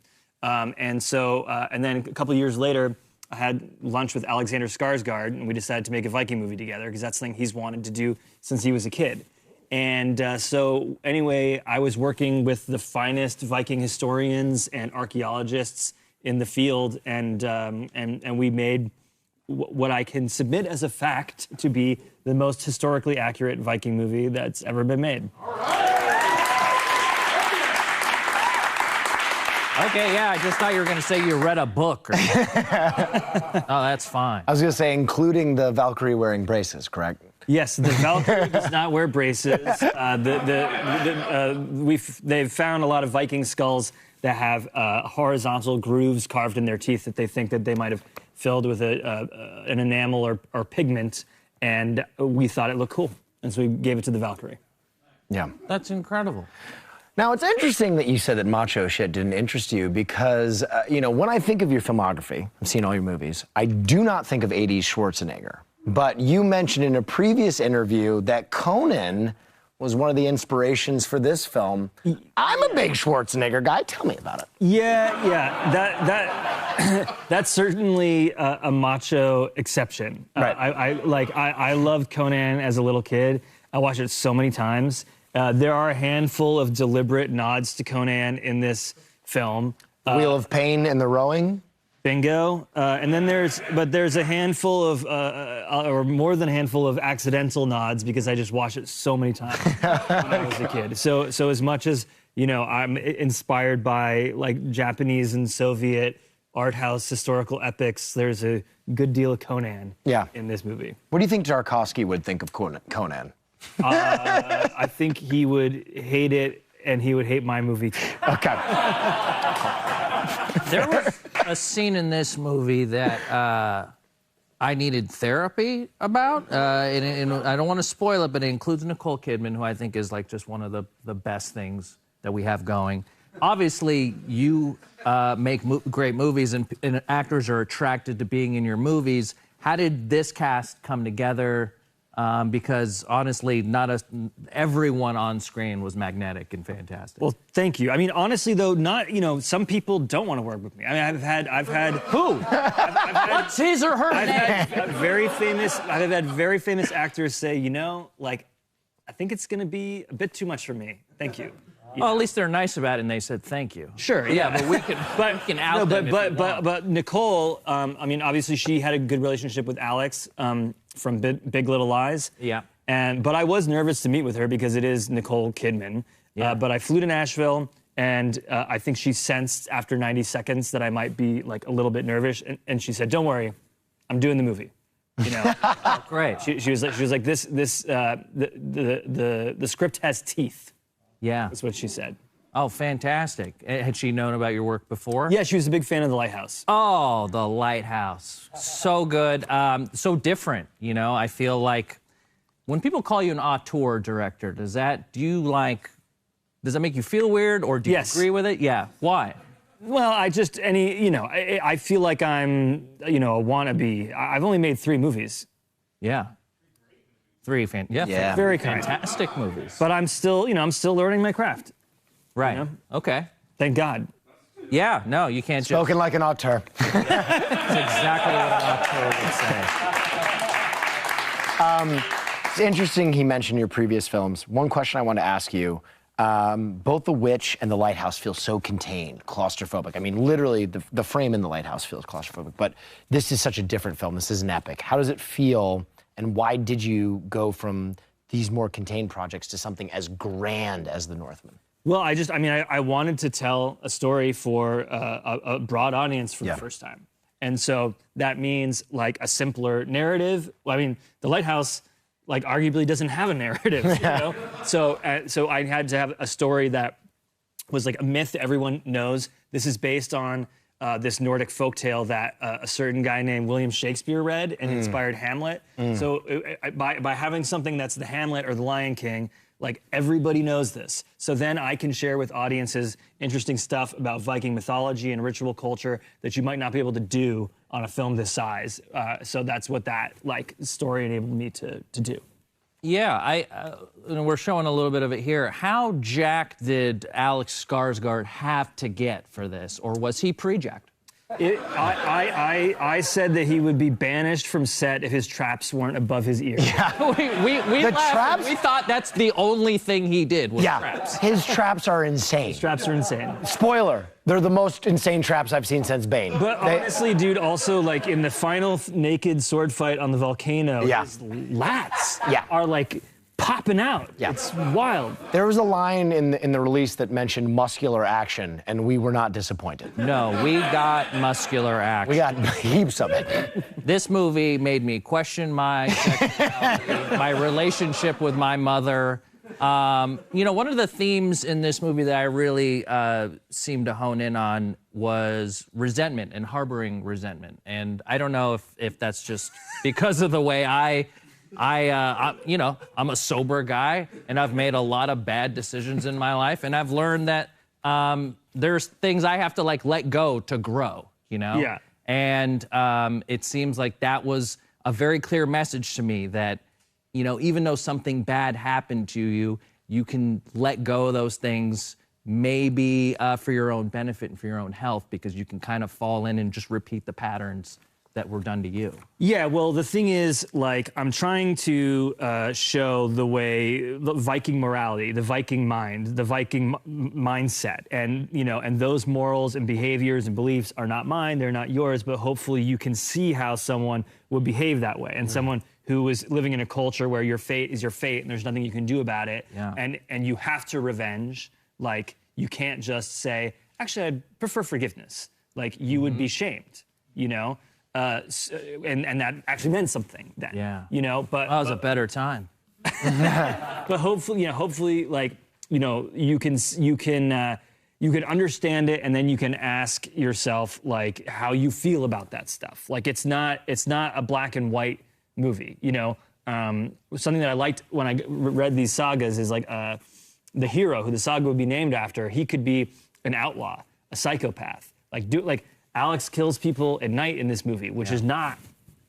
S14: And then a couple of years later, I had lunch with Alexander Skarsgård, and we decided to make a Viking movie together because that's something he's wanted to do since he was a kid. And so anyway, I was working with the finest Viking historians and archaeologists in the field, and we made what I can submit as a fact to be the most historically accurate Viking movie that's ever been made.
S7: Okay, yeah, I just thought you were going to say you read a book. Or oh, that's fine.
S1: I was going to say, including the Valkyrie wearing braces, correct?
S14: Yes, the Valkyrie does not wear braces. They've found a lot of Viking skulls that have horizontal grooves carved in their teeth that they think that they might have filled with an enamel or pigment, and we thought it looked cool, and so we gave it to the Valkyrie.
S1: Yeah.
S7: That's incredible.
S1: Now, it's interesting that you said that macho shit didn't interest you because, when I think of your filmography, I've seen all your movies, I do not think of 80s Schwarzenegger. But you mentioned in a previous interview that Conan was one of the inspirations for this film. I'm a big Schwarzenegger guy. Tell me about it.
S14: Yeah. That's certainly a macho exception.
S1: Right.
S14: I loved Conan as a little kid. I watched it so many times. There are a handful of deliberate nods to Conan in this film.
S1: Wheel of Pain and the Rowing.
S14: Bingo. And then there's a handful of, or more than a handful of accidental nods because I just watched it so many times when I was a kid. So as much as, I'm inspired by Japanese and Soviet art house historical epics, there's a good deal of Conan in this movie.
S1: What do you think Tarkovsky would think of Conan?
S14: I think he would hate it, and he would hate my movie too.
S1: Okay.
S7: There was a scene in this movie that I needed therapy about. And I don't want to spoil it, but it includes Nicole Kidman, who I think is like just one of the best things that we have going. Obviously, you make great movies, and actors are attracted to being in your movies. How did this cast come together? Because honestly, everyone on screen was magnetic and fantastic.
S14: Well, thank you. I mean, honestly, though, some people don't want to work with me. I mean, I've had
S7: who? What's his or her name?
S14: I've had very famous actors say, I think it's going to be a bit too much for me. Thank you.
S7: Well, at least they're nice about it, and they said thank you.
S14: Sure,
S7: yeah, but we can out them.
S14: But Nicole, I mean, obviously she had a good relationship with Alex from Big Little Lies.
S7: Yeah.
S14: But I was nervous to meet with her because it is Nicole Kidman.
S7: Yeah.
S14: But I flew to Nashville, and I think she sensed after 90 seconds that I might be like a little bit nervous, and she said, "Don't worry, I'm doing the movie."
S7: Oh, great.
S14: She was like, the script has teeth.
S7: Yeah.
S14: That's what she said.
S7: Oh, fantastic. Had she known about your work before?
S14: Yeah, she was a big fan of The Lighthouse.
S7: Oh, The Lighthouse. So good. So different, I feel like when people call you an auteur director, does that make you feel weird, or do you agree with it? Yeah. Why?
S14: Well, I feel like I'm, a wannabe. I've only made 3 movies.
S7: Yeah. 3
S14: very
S7: fantastic movies.
S14: But I'm still learning my craft.
S7: Right. Okay.
S14: Thank God.
S7: Yeah. No, you can't.
S1: Spoken like an auteur.
S7: That's exactly what an auteur would say.
S1: It's interesting he mentioned your previous films. One question I want to ask you. Both The Witch and The Lighthouse feel so contained, claustrophobic. I mean, literally, the frame in The Lighthouse feels claustrophobic. But this is such a different film. This is an epic. How does it feel? And why did you go from these more contained projects to something as grand as The Northman?
S14: Well, I wanted to tell a story for a broad audience for the first time. And so that means like a simpler narrative. Well, I mean, The Lighthouse arguably doesn't have a narrative, So I had to have a story that was like a myth that everyone knows. This is based on this Nordic folktale that a certain guy named William Shakespeare read and inspired Hamlet. So by having something that's the Hamlet or the Lion King, like everybody knows this. So then I can share with audiences interesting stuff about Viking mythology and ritual culture that you might not be able to do on a film this size. So that's what that story enabled me to do.
S7: Yeah, we're showing a little bit of it here. How jacked did Alex Skarsgård have to get for this, or was he pre-jacked?
S14: I said that he would be banished from set if his traps weren't above his ears.
S7: Yeah, we laughed. We thought that's the only thing he did was traps.
S1: His traps are insane.
S14: His traps are insane.
S1: Spoiler, they're the most insane traps I've seen since Bane.
S14: But honestly, dude, also in the final naked sword fight on the volcano, his lats are popping out. Yeah. It's wild.
S1: There was a line in the release that mentioned muscular action, and we were not disappointed.
S7: No, we got muscular action.
S1: We got heaps of it.
S7: This movie made me question my sexuality, my relationship with my mother. One of the themes in this movie that I really seemed to hone in on was resentment and harboring resentment. And I don't know if that's just because of the way I'm a sober guy, and I've made a lot of bad decisions in my life, and I've learned that there's things I have to let go to grow,
S14: Yeah.
S7: And it seems like that was a very clear message to me that, even though something bad happened to you, you can let go of those things, maybe for your own benefit and for your own health, because you can kind of fall in and just repeat the patterns that were done to you.
S14: Yeah, well, the thing is, I'm trying to show the way the Viking morality, the Viking mind, the Viking mindset, and and those morals and behaviors and beliefs are not mine, they're not yours, but hopefully you can see how someone would behave that way, and someone who is living in a culture where your fate is your fate and there's nothing you can do about it, and you have to revenge. You can't just say, actually, I'd prefer forgiveness. You would be shamed, and that actually meant something then.
S7: Yeah.
S14: But
S7: that was a better time.
S14: But hopefully, you can you can understand it, and then you can ask yourself like how you feel about that stuff. Like it's not a black and white movie, you know. Something that I liked when I read these sagas is like the hero who the saga would be named after. He could be an outlaw, a psychopath. Like Alex kills people at night in this movie, which is not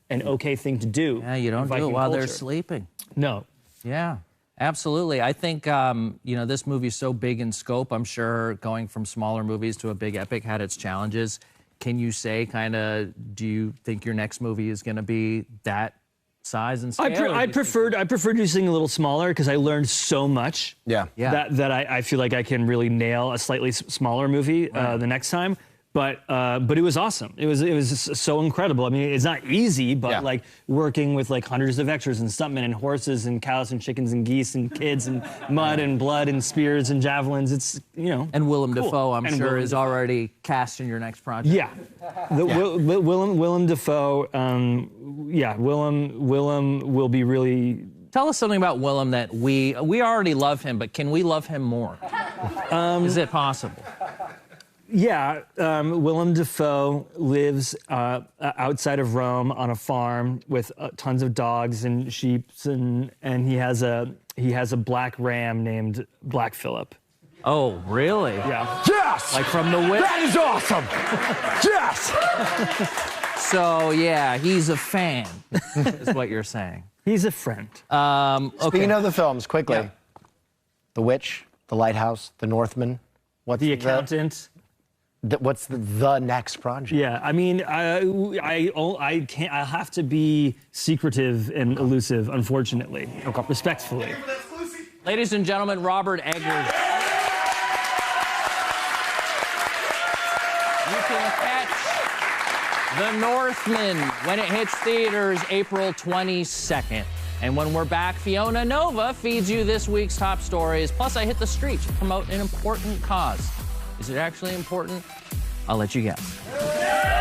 S14: an okay thing to do.
S7: Yeah, you don't do it while they're sleeping.
S14: No.
S7: Yeah. Absolutely. I think, you know, this movie's so big in scope. I'm sure going from smaller movies to a big epic had its challenges. Can you say kind of, do you think your next movie is going to be that size and scale?
S14: I preferred you seeing a little smaller because I learned so much.
S1: Yeah.
S14: That I feel like I can really nail a slightly smaller movie the next time. But it was awesome. It was so incredible. I mean, it's not easy, but like working with like hundreds of extras and stuntmen and horses and cows and chickens and geese and kids and mud and blood and spears and javelins. It's, you know.
S7: And Willem
S14: cool.
S7: Dafoe, I'm
S14: and
S7: sure,
S14: Willem
S7: is
S14: Dafoe.
S7: already cast in your next project.
S14: Yeah. Willem Dafoe. Willem will be really.
S7: Tell us something about Willem that we already love him, but can we love him more? Is it possible?
S14: Yeah, Willem Dafoe lives outside of Rome on a farm with tons of dogs and sheep, and he has a black ram named Black Phillip.
S7: Oh, really?
S14: Yeah.
S1: Yes!
S7: Like from The Witch?
S1: That is awesome! Yes!
S7: So, yeah, he's a fan, is what you're saying.
S14: He's a friend.
S1: Speaking of the films, quickly. The Witch, The Lighthouse, The Northman. What's
S14: The Accountant.
S1: What's the next project?
S14: Yeah, I mean, I can't. I have to be secretive and elusive, unfortunately, respectfully.
S7: Ladies and gentlemen, Robert Eggers. You can catch The Northman when it hits theaters April 22nd. And when we're back, Fiona Nova feeds you this week's top stories. Plus, I hit the street to promote an important cause. Is it actually important? I'll let you guess. We'll be right back.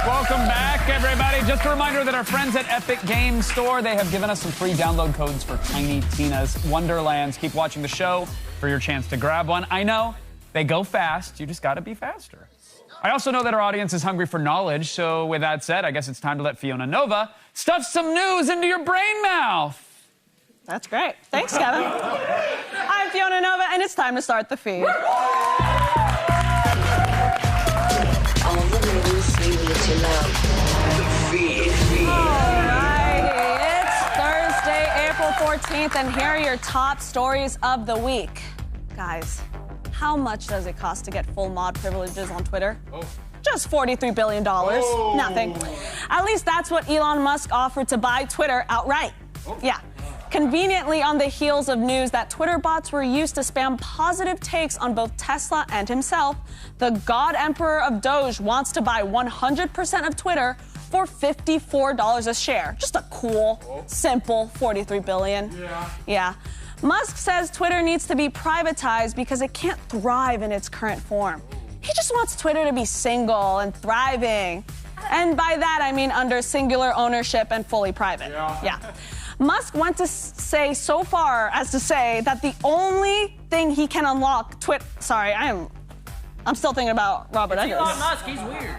S2: Welcome back, everybody. Just a reminder that our friends at Epic Games Store, they have given us some free download codes for Tiny Tina's Wonderlands. Keep watching the show for your chance to grab one. I know they go fast. You just got to be faster. I also know that our audience is hungry for knowledge. So with that said, I guess it's time to let Fiona Nova stuff some news into your brain mouth.
S6: That's great. Thanks, Kevin. I'm Fiona Nova, and it's time to start the feed.
S15: All the news you need to know. The feed.
S6: 14th, and here are your top stories of the week. Guys, how much does it cost to get full mod privileges on Twitter? Just $43 billion. Nothing. At least that's what Elon Musk offered to buy Twitter outright. Yeah. Conveniently on the heels of news that Twitter bots were used to spam positive takes on both Tesla and himself, the God Emperor of Doge wants to buy 100% of Twitter for $54 a share. Just a cool, simple $43 billion. Yeah. Musk says Twitter needs to be privatized because it can't thrive in its current form. He just wants Twitter to be single and thriving. And by that, I mean under singular ownership and fully private. Yeah. Musk went to say so far as to say that the only thing he can unlock Sorry, I'm still thinking about Robert Eggers.
S7: Elon Musk, he's weird.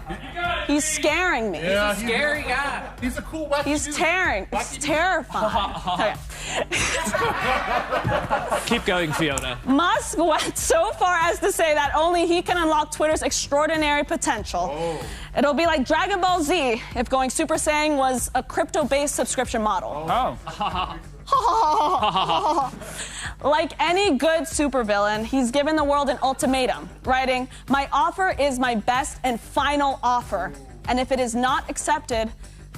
S6: He's scaring me.
S7: Yeah, he's a scary guy.
S5: He's a cool wacky
S6: He's
S5: dude.
S6: It's terrifying.
S7: Keep going, Fiona.
S6: Musk went so far as to say that only he can unlock Twitter's extraordinary potential. It'll be like Dragon Ball Z if going Super Saiyan was a crypto-based subscription model. Like any good supervillain, he's given the world an ultimatum, writing, "My offer is my best and final offer, and if it is not accepted,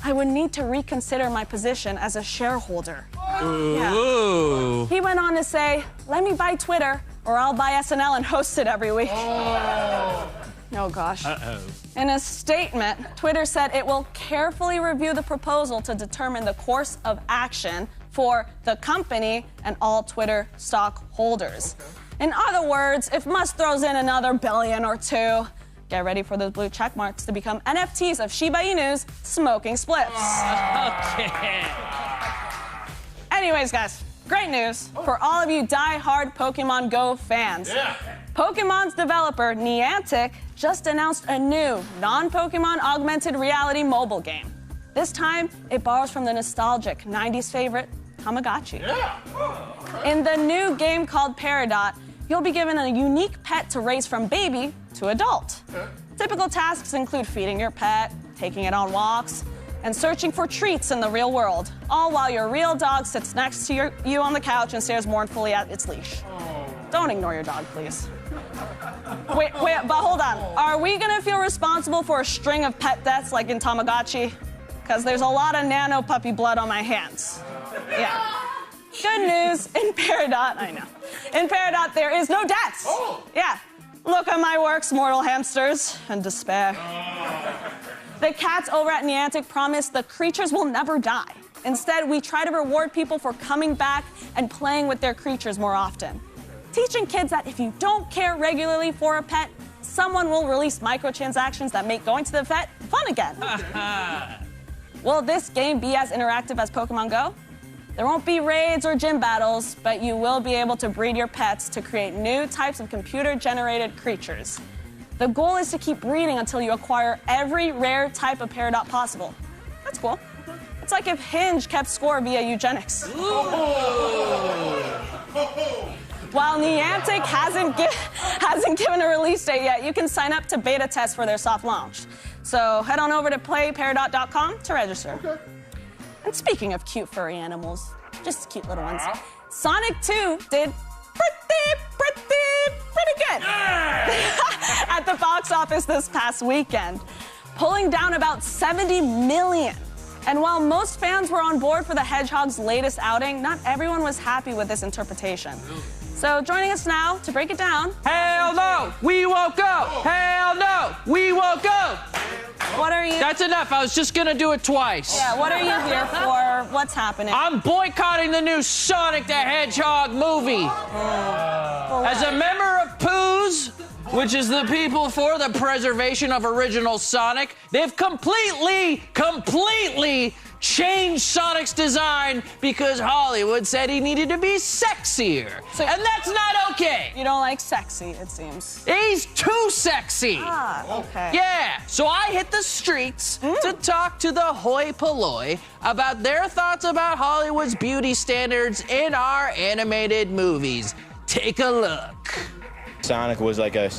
S6: I would need to reconsider my position as a shareholder."
S7: Ooh.
S6: He went on to say, "Let me buy Twitter, or I'll buy SNL and host it every week." Oh gosh. In a statement, Twitter said it will carefully review the proposal to determine the course of action for the company and all Twitter stockholders. In other words, if Musk throws in another billion or two, get ready for those blue check marks to become NFTs of Shiba Inu's smoking spliffs.
S7: Okay.
S6: Anyways, guys, great news for all of you die-hard Pokemon Go fans. Pokemon's developer, Niantic, just announced a new non-Pokemon augmented reality mobile game. This time, it borrows from the nostalgic 90s favorite, Tamagotchi. In the new game called Peridot, you'll be given a unique pet to raise from baby to adult. Typical tasks include feeding your pet, taking it on walks, and searching for treats in the real world, all while your real dog sits next to you on the couch and stares mournfully at its leash. Don't ignore your dog, please. Wait, but hold on. Are we gonna feel responsible for a string of pet deaths like in Tamagotchi? Because there's a lot of nano puppy blood on my hands. Yeah. Good news, in Peridot, I know. In Peridot, there is no deaths. Yeah. Look at my works, mortal hamsters, and despair. The cats over at Niantic promise the creatures will never die. Instead, we try to reward people for coming back and playing with their creatures more often. Teaching kids that if you don't care regularly for a pet, someone will release microtransactions that make going to the vet fun again. Will this game be as interactive as Pokemon Go? There won't be raids or gym battles, but you will be able to breed your pets to create new types of computer-generated creatures. The goal is to keep breeding until you acquire every rare type of Peridot possible. That's cool. It's like if Hinge kept score via eugenics. While Niantic hasn't given a release date yet, you can sign up to beta test for their soft launch. So head on over to playperidot.com to register. And speaking of cute furry animals, just cute little ones, Sonic 2 did pretty good at the box office this past weekend, pulling down about $70 million. And while most fans were on board for the Hedgehog's latest outing, not everyone was happy with this interpretation. So joining us now to break it down.
S7: Hell no, we won't go. Hell no, we won't go.
S6: What are you?
S7: That's enough. I was just gonna do it twice.
S6: Yeah, what are you here for? What's happening?
S7: I'm boycotting the new Sonic the Hedgehog movie. As a member of Poos, which is the people for the preservation of original Sonic, they've completely changed Sonic's design because Hollywood said he needed to be sexier. And that's not okay.
S6: You don't like sexy, it seems.
S7: He's too sexy.
S6: Okay.
S7: Yeah, so I hit the streets to talk to the hoi polloi about their thoughts about Hollywood's beauty standards in our animated movies. Take a look.
S15: Sonic was like a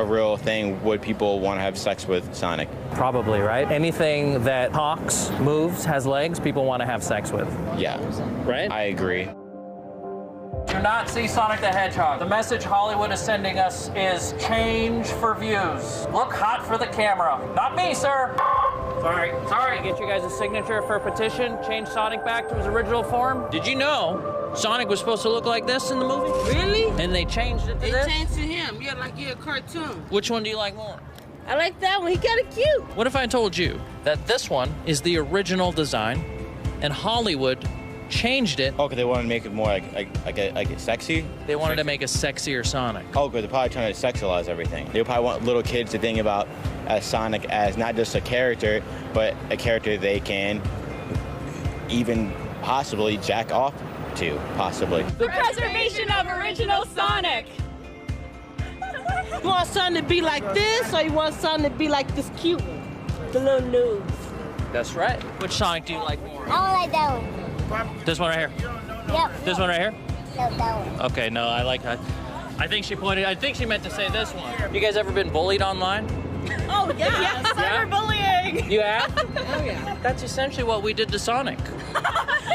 S15: real thing, would people want to have sex with Sonic?
S7: Probably, right? Anything that talks, moves, has legs, people want to have sex with.
S15: Yeah.
S7: Right?
S15: I agree.
S7: Do not see Sonic the Hedgehog. The message Hollywood is sending us is change for views. Look hot for the camera. Not me, sir. Sorry. Get you guys a signature for a petition. Change Sonic back to his original form. Did you know Sonic was supposed to look like this in the movie?
S16: Really?
S7: And they changed it to
S16: They
S7: this?
S16: changed to him. Yeah, like you're a cartoon.
S7: Which one do you like more?
S16: I like that one. He got it cute.
S7: What if I told you that this one is the original design and Hollywood changed it?
S15: Oh, because they wanted to make it more like sexy?
S7: They wanted to make a sexier Sonic.
S15: Oh, because they're probably trying to sexualize everything. They probably want little kids to think about Sonic as not just a character, but a character they can even possibly jack off to, possibly.
S6: The preservation of original Sonic.
S16: You want Sonic to be like this, or you want Sonic to be like this cute one? The little nose.
S7: That's right. Which Sonic do you like more?
S17: I like that one.
S7: This one right here?
S17: Yep.
S7: This one right here?
S17: No, that one.
S7: Okay, no, I like that. I think she meant to say this one. You guys ever been bullied online?
S6: Oh, yeah. Cyberbullying.
S7: You have?
S6: Oh, yeah.
S7: That's essentially what we did to Sonic.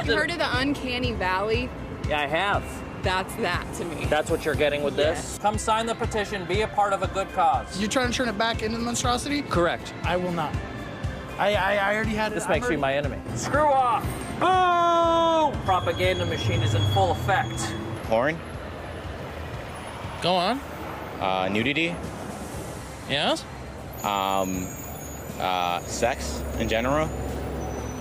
S18: You heard of the uncanny valley?
S7: Yeah, I have.
S18: That's that to me.
S7: That's what you're getting with this? Come sign the petition, be a part of a good cause.
S19: You're trying to turn it back into the monstrosity?
S7: Correct.
S19: I will not. I already had it.
S7: This makes you my enemy. Screw off! Boom! Propaganda machine is in full effect.
S15: Porn?
S7: Go on.
S15: Nudity?
S7: Yes?
S15: Sex in general?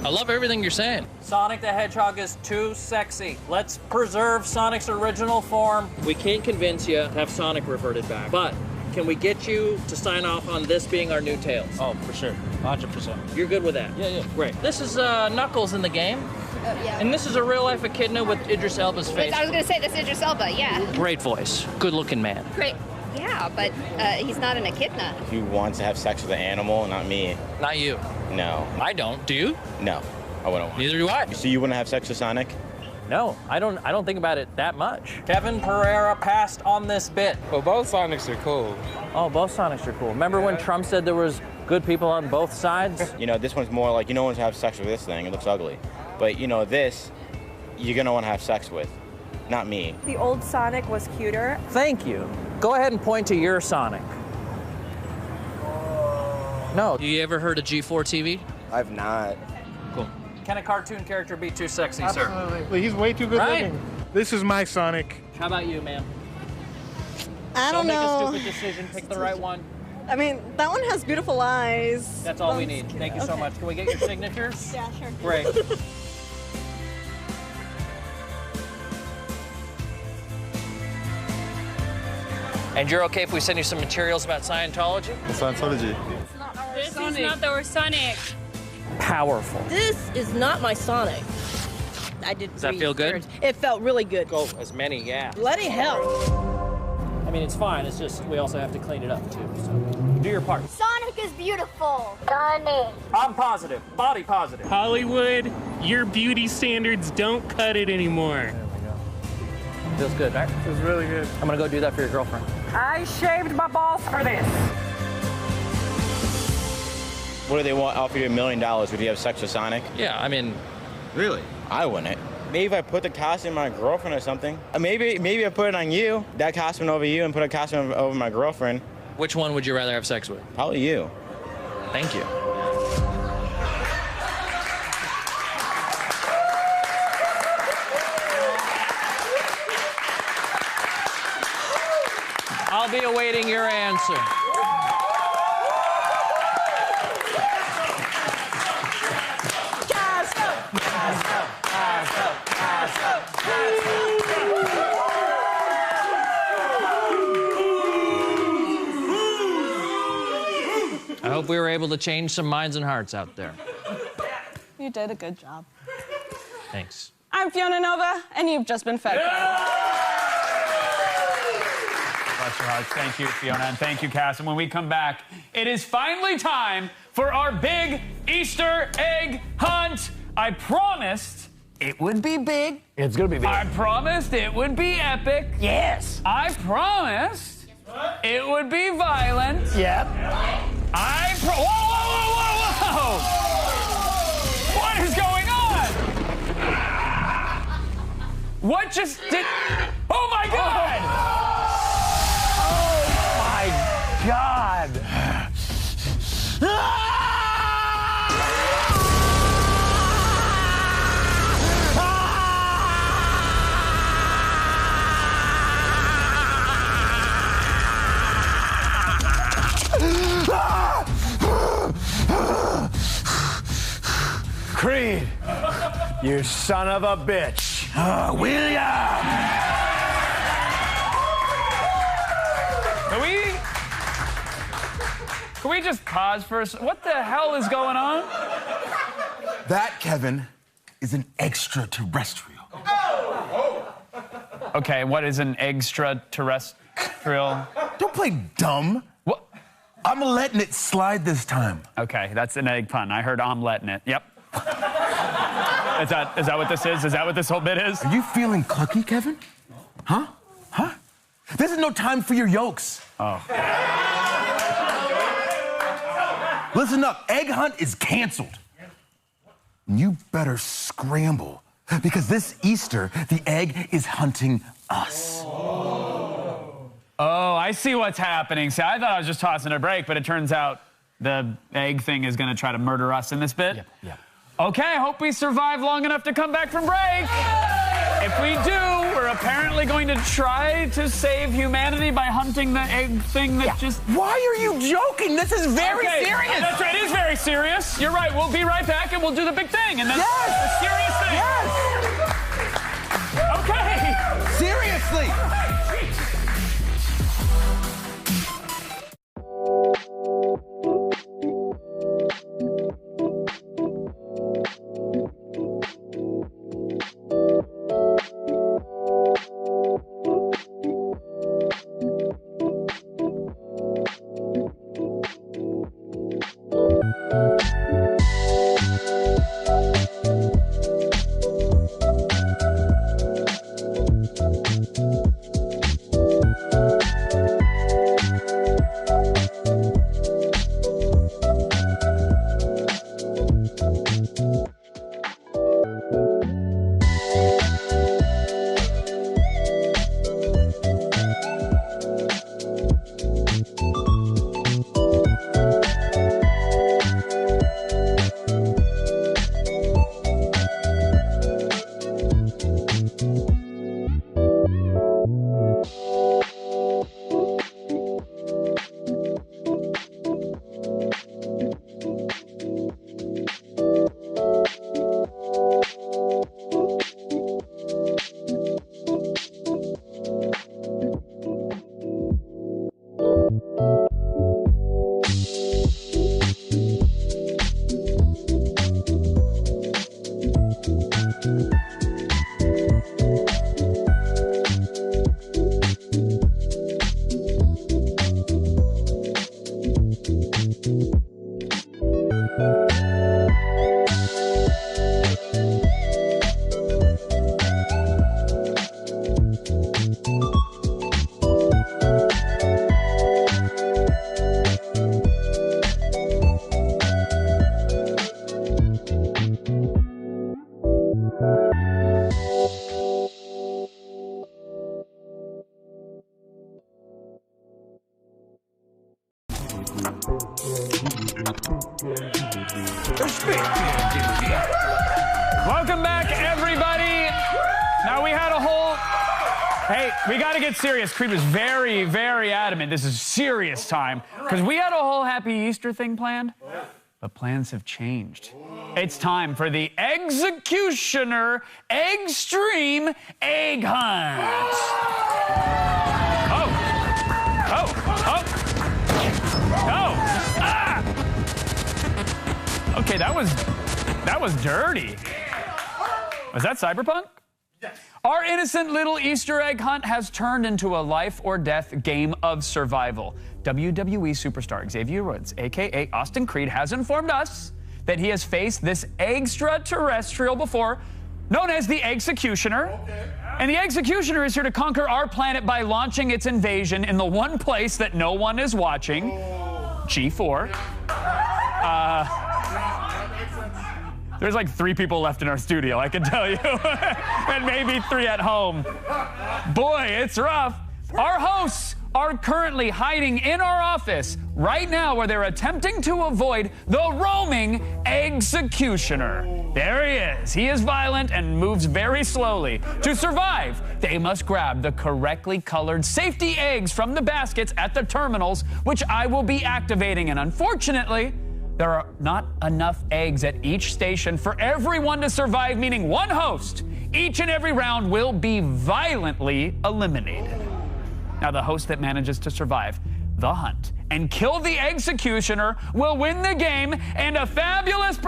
S7: I love everything you're saying. Sonic the Hedgehog is too sexy. Let's preserve Sonic's original form. We can't convince you to have Sonic reverted back, but can we get you to sign off on this being our new Tails?
S14: Oh, for sure. 100%.
S7: You're good with that?
S14: Yeah.
S7: Great. This is Knuckles in the game.
S18: Yeah.
S7: And this is a real-life echidna with Idris Elba's face.
S18: I was going to say, this is Idris Elba, yeah.
S7: Great voice. Good-looking man.
S18: Great. Yeah, but he's not an echidna.
S15: He wants to have sex with an animal, not me.
S7: Not you.
S15: No.
S7: I don't. Do you?
S15: No. I wouldn't.
S7: Neither do I.
S15: So you wouldn't have sex with Sonic?
S7: No, I don't think about it that much. Kevin Pereira passed on this bit.
S13: Well, both Sonics are cool.
S7: Oh, both Sonics are cool. Remember when Trump said there was good people on both sides?
S15: You know, this one's more like, you don't want to have sex with this thing. It looks ugly. But, you know, this, you're going to want to have sex with. Not me.
S6: The old Sonic was cuter.
S7: Thank you. Go ahead and point to your Sonic. No. You ever heard of G4 TV?
S20: I've not.
S7: Cool. Can a cartoon character be too sexy, sir?
S19: Absolutely. He's way too good looking. This is my Sonic.
S7: How about you, ma'am?
S6: I don't know.
S7: Don't make a stupid decision. Pick the right one.
S6: I mean, that one has beautiful eyes.
S7: That's all we need. Thank you so much. Can we get your signatures?
S6: Yeah, sure.
S7: Great. And you're okay if we send you some materials about Scientology?
S20: Scientology.
S16: This is not our Sonic.
S7: Powerful.
S16: This is not my Sonic. I did.
S7: Does that feel good?
S16: It felt really good.
S7: Go as many, yeah.
S16: Bloody hell.
S7: I mean, it's fine. It's just we also have to clean it up too. So do your part.
S17: Sonic is beautiful. Sonic.
S7: I'm positive. Body positive.
S21: Hollywood, your beauty standards don't cut it anymore.
S7: There we go. Feels good, right?
S19: Feels really good.
S7: I'm gonna go do that for your girlfriend.
S6: I shaved my balls for this.
S15: What do they want? Offer you $1 million? Would you have sex with Sonic?
S7: Yeah, I mean,
S15: really? I wouldn't. Maybe if I put the costume on my girlfriend or something. Maybe I put it on you, that costume over you, and put a costume over my girlfriend.
S7: Which one would you rather have sex with?
S15: Probably you.
S7: Thank you. I'll be awaiting your answer. I hope we were able to change some minds and hearts out there.
S6: You did a good job.
S7: Thanks.
S6: I'm Fiona Nova, and you've just been fed.
S2: Bless your hearts. Thank you, Fiona, and thank you, Cass. And when we come back, it is finally time for our big Easter egg hunt. I promised it would be big.
S1: It's gonna be big.
S2: I promised it would be epic.
S1: Yes.
S2: I promised It would be violent.
S1: Yep.
S2: Whoa, whoa, whoa, whoa, whoa! What is going on? What just did? Oh my God!
S1: Oh my God! Creed, you son of a bitch.
S8: William!
S2: Can we just pause for a second? What the hell is going on?
S11: That, Kevin, is an extraterrestrial.
S2: Okay, what is an extraterrestrial?
S11: Don't play dumb.
S2: What?
S11: I'm letting it slide this time.
S2: Okay, that's an egg pun. I heard I'm letting it. Yep. Is that what this is? Is that what this whole bit is?
S11: Are you feeling clucky, Kevin? Huh? Huh? This is no time for your yolks.
S2: Oh.
S11: Listen up, egg hunt is canceled. You better scramble, because this Easter, the egg is hunting us.
S2: Oh, I see what's happening. See, I thought I was just tossing a break, but it turns out the egg thing is gonna try to murder us in this bit.
S1: Yep.
S2: Okay, I hope we survive long enough to come back from break. If we do, we're apparently going to try to save humanity by hunting the egg thing that just...
S11: Why are you joking? This is very serious.
S2: That's right, it is very serious. You're right, we'll be right back and we'll do the big thing. And that's the serious thing.
S8: Yes!
S2: Okay.
S8: Seriously!
S2: Welcome back, everybody. Now, we had a whole... Hey, we got to get serious. Creed was very, very adamant. This is serious time. Because we had a whole Happy Easter thing planned. But plans have changed. It's time for the Executioner Extreme Egg Hunt. Okay, that was dirty. Was that cyberpunk? Yes. Our innocent little Easter egg hunt has turned into a life or death game of survival. WWE superstar Xavier Woods, aka Austin Creed, has informed us that he has faced this extraterrestrial before, known as the Executioner. And the Executioner is here to conquer our planet by launching its invasion in the one place that no one is watching, G4. There's like 3 people left in our studio, I can tell you. And maybe 3 at home. Boy, it's rough. Our hosts are currently hiding in our office right now where they're attempting to avoid the roaming Executioner. There he is. He is violent and moves very slowly. To survive, they must grab the correctly colored safety eggs from the baskets at the terminals, which I will be activating. And unfortunately, there are not enough eggs at each station for everyone to survive, meaning one host each and every round will be violently eliminated. Now, the host that manages to survive the hunt and kill the Executioner will win the game and a fabulous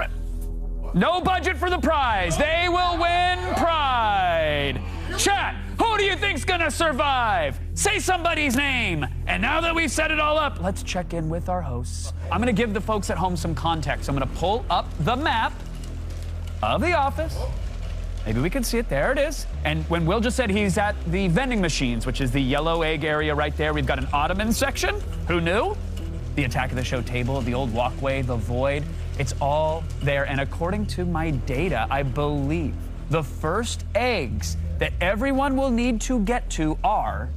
S2: no budget for the prize. They will win pride. Chat, who do you think's gonna survive? Say somebody's name. And now that we've set it all up, let's check in with our hosts. I'm gonna give the folks at home some context. I'm gonna pull up the map of the office. Maybe we can see it. There it is. And when Will just said he's at the vending machines, which is the yellow egg area right there, we've got an Ottoman section. Who knew? The Attack of the Show table, the old walkway, the void. It's all there. And according to my data, I believe the first eggs that everyone will need to get to are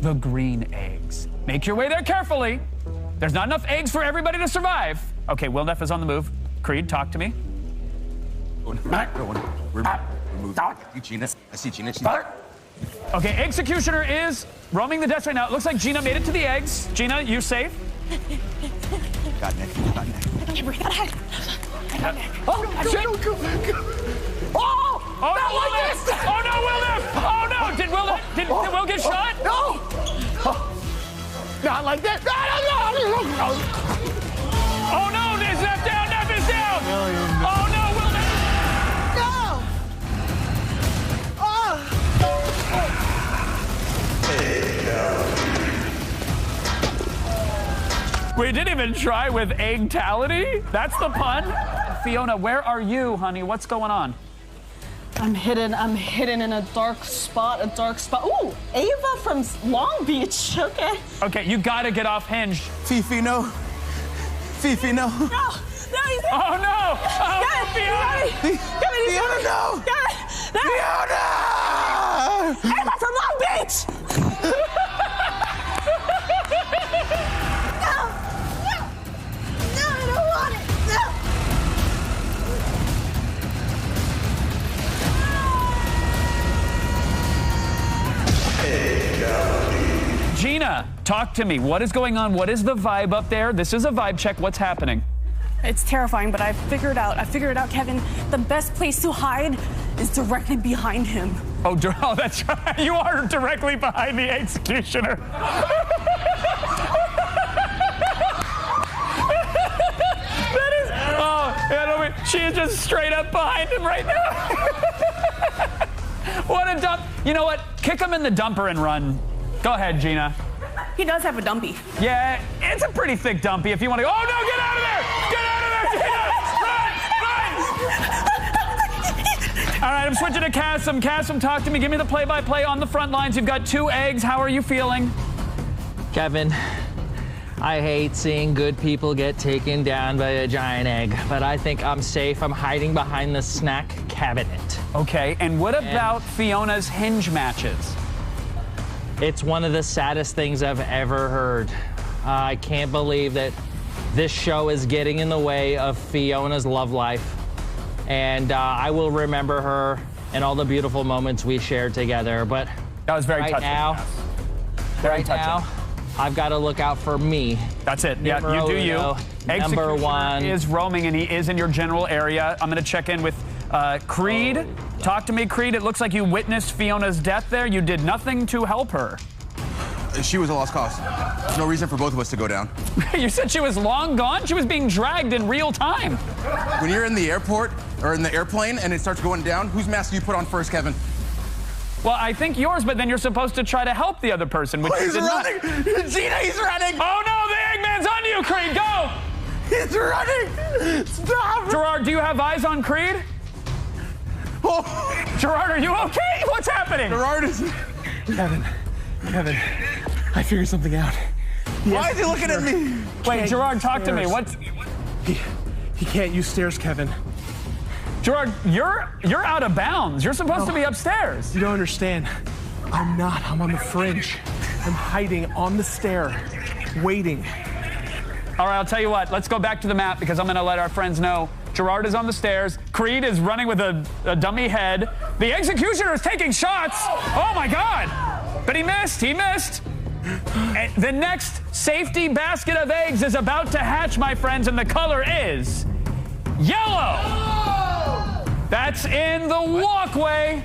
S2: the green eggs. Make your way there carefully. There's not enough eggs for everybody to survive. Okay, Will Neff is on the move. Creed, talk to me.
S11: Gina. I see Gina.
S2: Okay, Executioner is roaming the desk right now. It looks like Gina made it to the eggs. Gina, you safe?
S11: Got Nick.
S16: Okay, we gotta hide.
S2: Oh, shit. Oh, no, Will Neff! Oh, no, Will Neff! Oh, no! Did Will get shot?
S8: No! Not like that. No.
S2: Oh, no, is Neff down? Neff is down! Oh, no, Will Neff! We didn't even try with egg-tality? That's the pun? Fiona, where are you, honey? What's going on?
S6: I'm hidden in a dark spot. Ooh, Ava from Long Beach. Okay.
S2: Okay, you gotta get off Hinge.
S11: Fifi, no. Fifi, no.
S6: No, he's
S2: Oh, no! Oh, no, Fiona!
S11: Fiona, no! Fiona!
S6: Ava from Long Beach!
S8: No, I don't want it. No.
S2: Gina, talk to me. What is going on? What is the vibe up there? This is a vibe check. What's happening?
S3: It's terrifying, but I figured it out, Kevin. The best place to hide is directly behind him.
S2: Oh, that's right. You are directly behind the Executioner. She is just straight up behind him right now. What a dump. You know what? Kick him in the dumper and run. Go ahead, Gina.
S3: He does have a dumpy.
S2: Yeah, it's a pretty thick dumpy if you want to go. Oh, no, get out of there! Get out of there, Gina! Run! All right, I'm switching to Cassim. Cassim, talk to me. Give me the play-by-play on the front lines. You've got 2 eggs. How are you feeling?
S7: Kevin, I hate seeing good people get taken down by a giant egg, but I think I'm safe. I'm hiding behind the snack cabinet.
S2: Okay, and what about Fiona's Hinge matches?
S7: It's one of the saddest things I've ever heard. I can't believe that this show is getting in the way of Fiona's love life. And I will remember her and all the beautiful moments we shared together. But
S2: that was very touching.
S7: Right now, I've got to look out for me.
S2: That's it. Yeah, you do you.
S7: Number 1
S2: is roaming, and he is in your general area. I'm going to check in with Creed. Talk to me, Creed. It looks like you witnessed Fiona's death there. You did nothing to help her.
S11: She was a lost cause. There's no reason for both of us to go down.
S2: You said she was long gone? She was being dragged in real time.
S11: When you're in the airport or in the airplane and it starts going down, whose mask do you put on first, Kevin?
S2: Well, I think yours, but then you're supposed to try to help the other person, which
S11: he's running! Gina, he's running!
S2: Oh, no, the Eggman's on you, Creed! Go!
S11: He's running! Stop!
S2: Gerard, do you have eyes on Creed?
S11: Oh.
S2: Gerard, are you okay? What's happening?
S5: Gerard is... Kevin, I figured something out.
S14: Why is he looking at me?
S2: Wait, Gerard, talk to me. What?
S5: He can't use stairs, Kevin.
S2: Gerard, you're out of bounds. You're supposed to be upstairs.
S5: You don't understand. I'm not. I'm on the fringe. I'm hiding on the stair, waiting.
S2: All right, I'll tell you what. Let's go back to the map because I'm going to let our friends know. Gerard is on the stairs. Creed is running with a dummy head. The executioner is taking shots. Oh, my God. But he missed. He missed. And the next safety basket of eggs is about to hatch, my friends, and the color is yellow. That's in the walkway.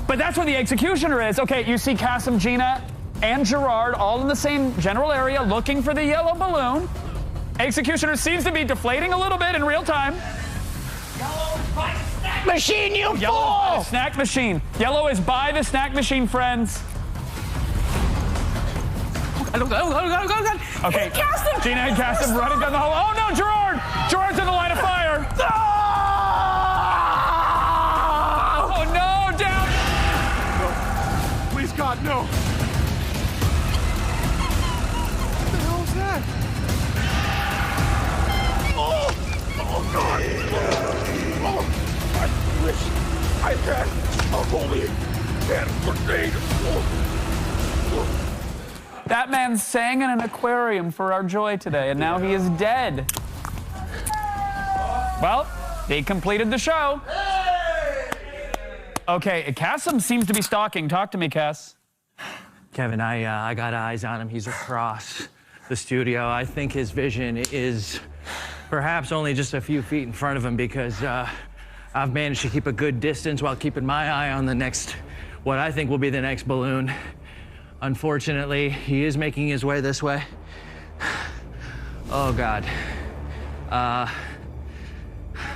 S2: But that's where the executioner is. Okay, you see Kasim, Gina, and Gerard all in the same general area looking for the yellow balloon. Executioner seems to be deflating a little bit in real time.
S1: Machine, you
S2: Yellow
S1: fool!
S2: is by the snack machine. Yellow is by the snack machine, friends. Okay, Gina and Kasim running down the hall. Oh no, Gerard! Gerard's in the line of fire. Oh no, down!
S5: No. Please, God, no. What the hell is that? Oh, God. Oh, I wish I had a holy hand grenade.
S2: That man sang in an aquarium for our joy today, and now he is dead. Well, they completed the show. Okay, Kasim seems to be stalking. Talk to me, Cass.
S7: Kevin, I got eyes on him. He's across the studio. I think his vision is perhaps only just a few feet in front of him because I've managed to keep a good distance while keeping my eye on the next, what I think will be the next balloon. Unfortunately, he is making his way this way. Oh, God.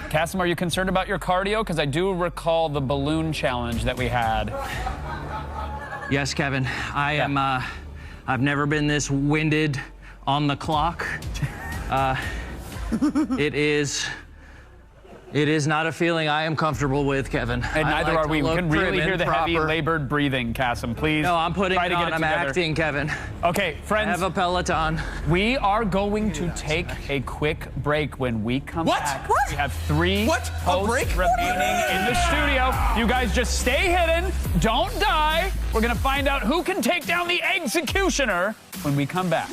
S2: Kasim, are you concerned about your cardio? Because I do recall the balloon challenge that we had.
S7: Yes, Kevin. I am, I've never been this winded on the clock. It is not a feeling I am comfortable with, Kevin.
S2: And neither are we. We can really hear the heavy,
S7: proper.
S2: labored breathing, Kasim. Please.
S7: No, I'm putting
S2: try
S7: it
S2: to
S7: on.
S2: get it
S7: I'm
S2: together.
S7: acting, Kevin.
S2: Okay, friends.
S7: I have a Peloton.
S2: We are going to take a quick break. When we come back, we have 3 hosts remaining in the studio. You guys just stay hidden. Don't die. We're going to find out who can take down the executioner when we come back.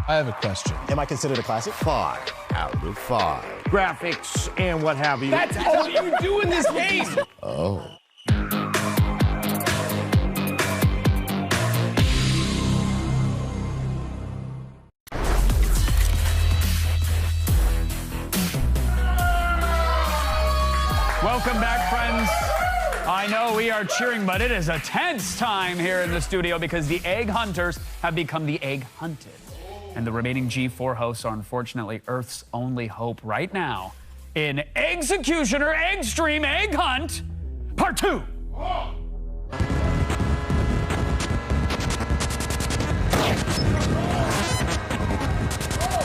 S5: I have a question.
S20: Am I considered a classic?
S5: 5 out of 5.
S20: Graphics and what have you.
S5: That's all you do in this game.
S20: Oh.
S2: Welcome back, friends. I know we are cheering, but it is a tense time here in the studio because the egg hunters have become the egg hunted. And the remaining G4 hosts are unfortunately Earth's only hope right now in Executioner Extreme Egg Hunt Part 2.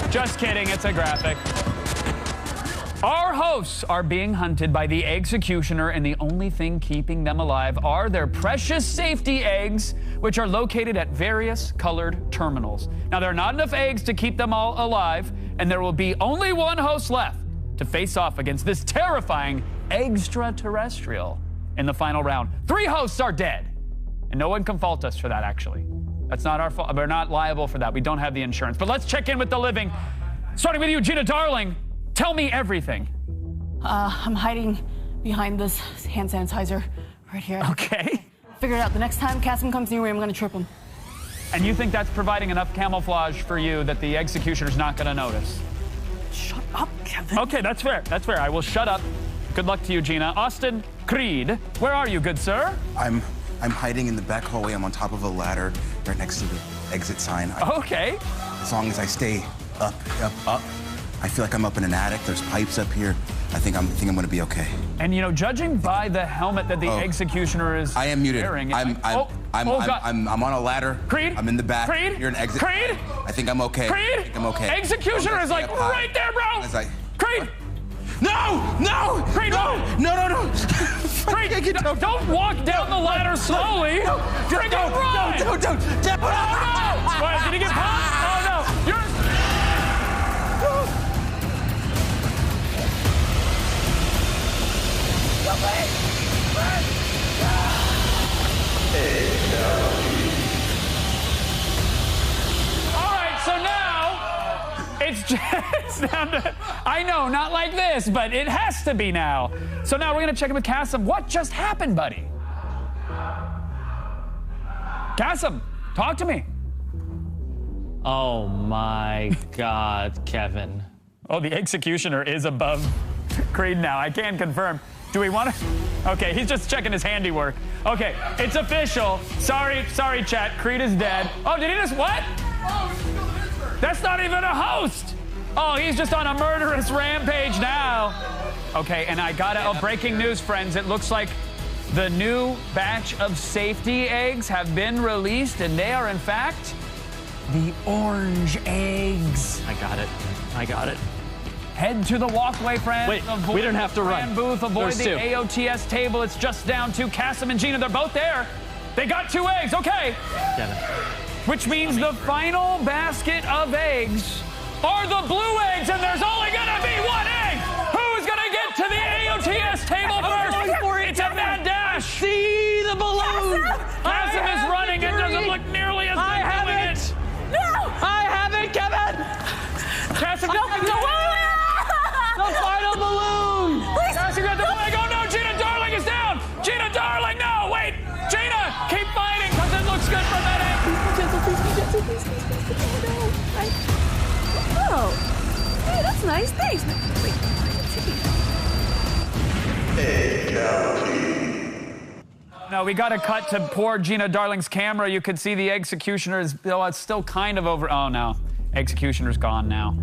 S2: Just kidding, it's a graphic. Our hosts are being hunted by the Executioner, and the only thing keeping them alive are their precious safety eggs, which are located at various colored terminals. Now, there are not enough eggs to keep them all alive, and there will be only one host left to face off against this terrifying extraterrestrial in the final round. 3 hosts are dead, and no one can fault us for that, actually. That's not our fault. We're not liable for that. We don't have the insurance. But let's check in with the living. Starting with you, Gina Darling. Tell me everything.
S3: I'm hiding behind this hand sanitizer right here.
S2: Okay.
S3: Figure it out. The next time Cassim comes near me, I'm going to trip him.
S2: And you think that's providing enough camouflage for you that the Executioner's not going to notice?
S3: Shut up, Kevin.
S2: Okay, that's fair. That's fair. I will shut up. Good luck to you, Gina. Austin Creed, where are you, good sir?
S11: I'm hiding in the back hallway. I'm on top of a ladder right next to the exit sign.
S2: Okay.
S11: As long as I stay up. I feel like I'm up in an attic. There's pipes up here. I think I'm going to be okay.
S2: And you know, judging by the helmet that the Executioner is
S11: I am muted.
S2: wearing,
S11: I'm on a ladder.
S2: Creed.
S11: I'm in the back.
S2: Creed.
S11: You're an exit.
S2: Creed.
S11: I think I'm okay.
S2: Creed.
S11: I think I'm okay.
S2: Executioner is like right there, bro. Creed.
S11: No!
S2: Creed,
S11: No!
S2: Creed, don't walk down the ladder slowly.
S11: No! Don't!
S2: Oh no! What, did he get popped? Oh no! You're. All right, so now it's just down to, I know, not like this, but it has to be now. So now we're gonna check in with Cassim. What just happened, buddy? Cassim, talk to me.
S7: Oh my God, Kevin.
S2: Oh, the Executioner is above Creed now. I can confirm. Do we want to? Okay, he's just checking his handiwork. Okay, it's official. Sorry, chat. Creed is dead. Oh, did he just what? That's not even a host. Oh, he's just on a murderous rampage now. Okay, and I got breaking news, friends. It looks like the new batch of safety eggs have been released, and they are, in fact, the orange eggs.
S7: I got it.
S2: Head to the walkway, friends.
S7: Wait,
S2: avoid
S7: we don't have to
S2: the
S7: run.
S2: Booth, avoid
S7: There's
S2: the
S7: 2.
S2: AOTS table. It's just down to Cassim and Gina. They're both there. They got 2 eggs. Okay.
S7: Kevin.
S2: Which means the final basket of eggs are the blue eggs, and there's only gonna be 1 egg. Who's gonna get to the AOTS table first? It's a mad dash.
S7: See the balloon.
S2: Cassim is running. It doesn't look nearly as good doing it.
S3: No!
S7: I have it, Kevin.
S2: Cassim,
S7: The final balloon!
S2: Cassim got the egg. Oh no, Gina Darling is down! Gina Darling, no! Wait! Gina, keep fighting, because it looks good for that egg.
S3: Oh, hey, that's nice. Thanks.
S2: No, we got to cut to poor Gina Darling's camera. You could see the Executioner is, it's still kind of over. Oh no, Executioner's gone now.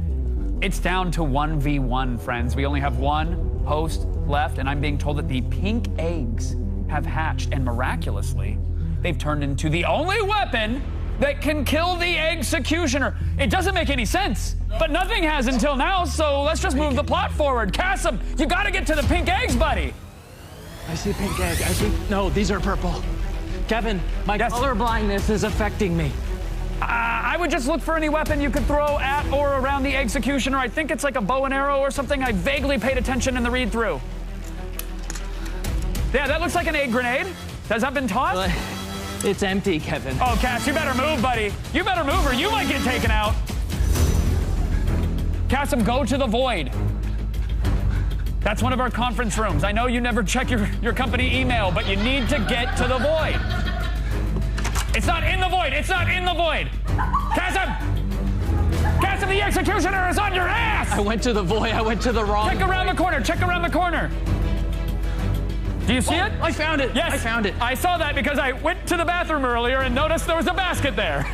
S2: It's down to 1v1, friends. We only have 1 host left, and I'm being told that the pink eggs have hatched, and miraculously, they've turned into the only weapon that can kill the Executioner. It doesn't make any sense, but nothing has until now, so let's just move the plot forward. Cassim, you gotta get to the pink eggs, buddy.
S7: I see pink egg. No, these are purple. Kevin, my color blindness is affecting me.
S2: I would just look for any weapon you could throw at or around the Executioner. I think it's like a bow and arrow or something. I vaguely paid attention in the read-through. Yeah, that looks like an egg grenade. Has that been tossed?
S7: It's empty, Kevin.
S2: Oh, Cass, you better move, buddy. You better move or you might get taken out. Cassim, go to the void. That's one of our conference rooms. I know you never check your company email, but you need to get to the void. It's not in the void. It's not in the void. Cassim! Cassim, the executioner is on your ass!
S7: I went to the void. I went to the wrong
S2: Check around
S7: void.
S2: the corner. Check around the corner. Do you see it?
S7: I found it.
S2: Yes.
S7: I found it.
S2: I saw that because I went to the bathroom earlier and noticed there was a basket there.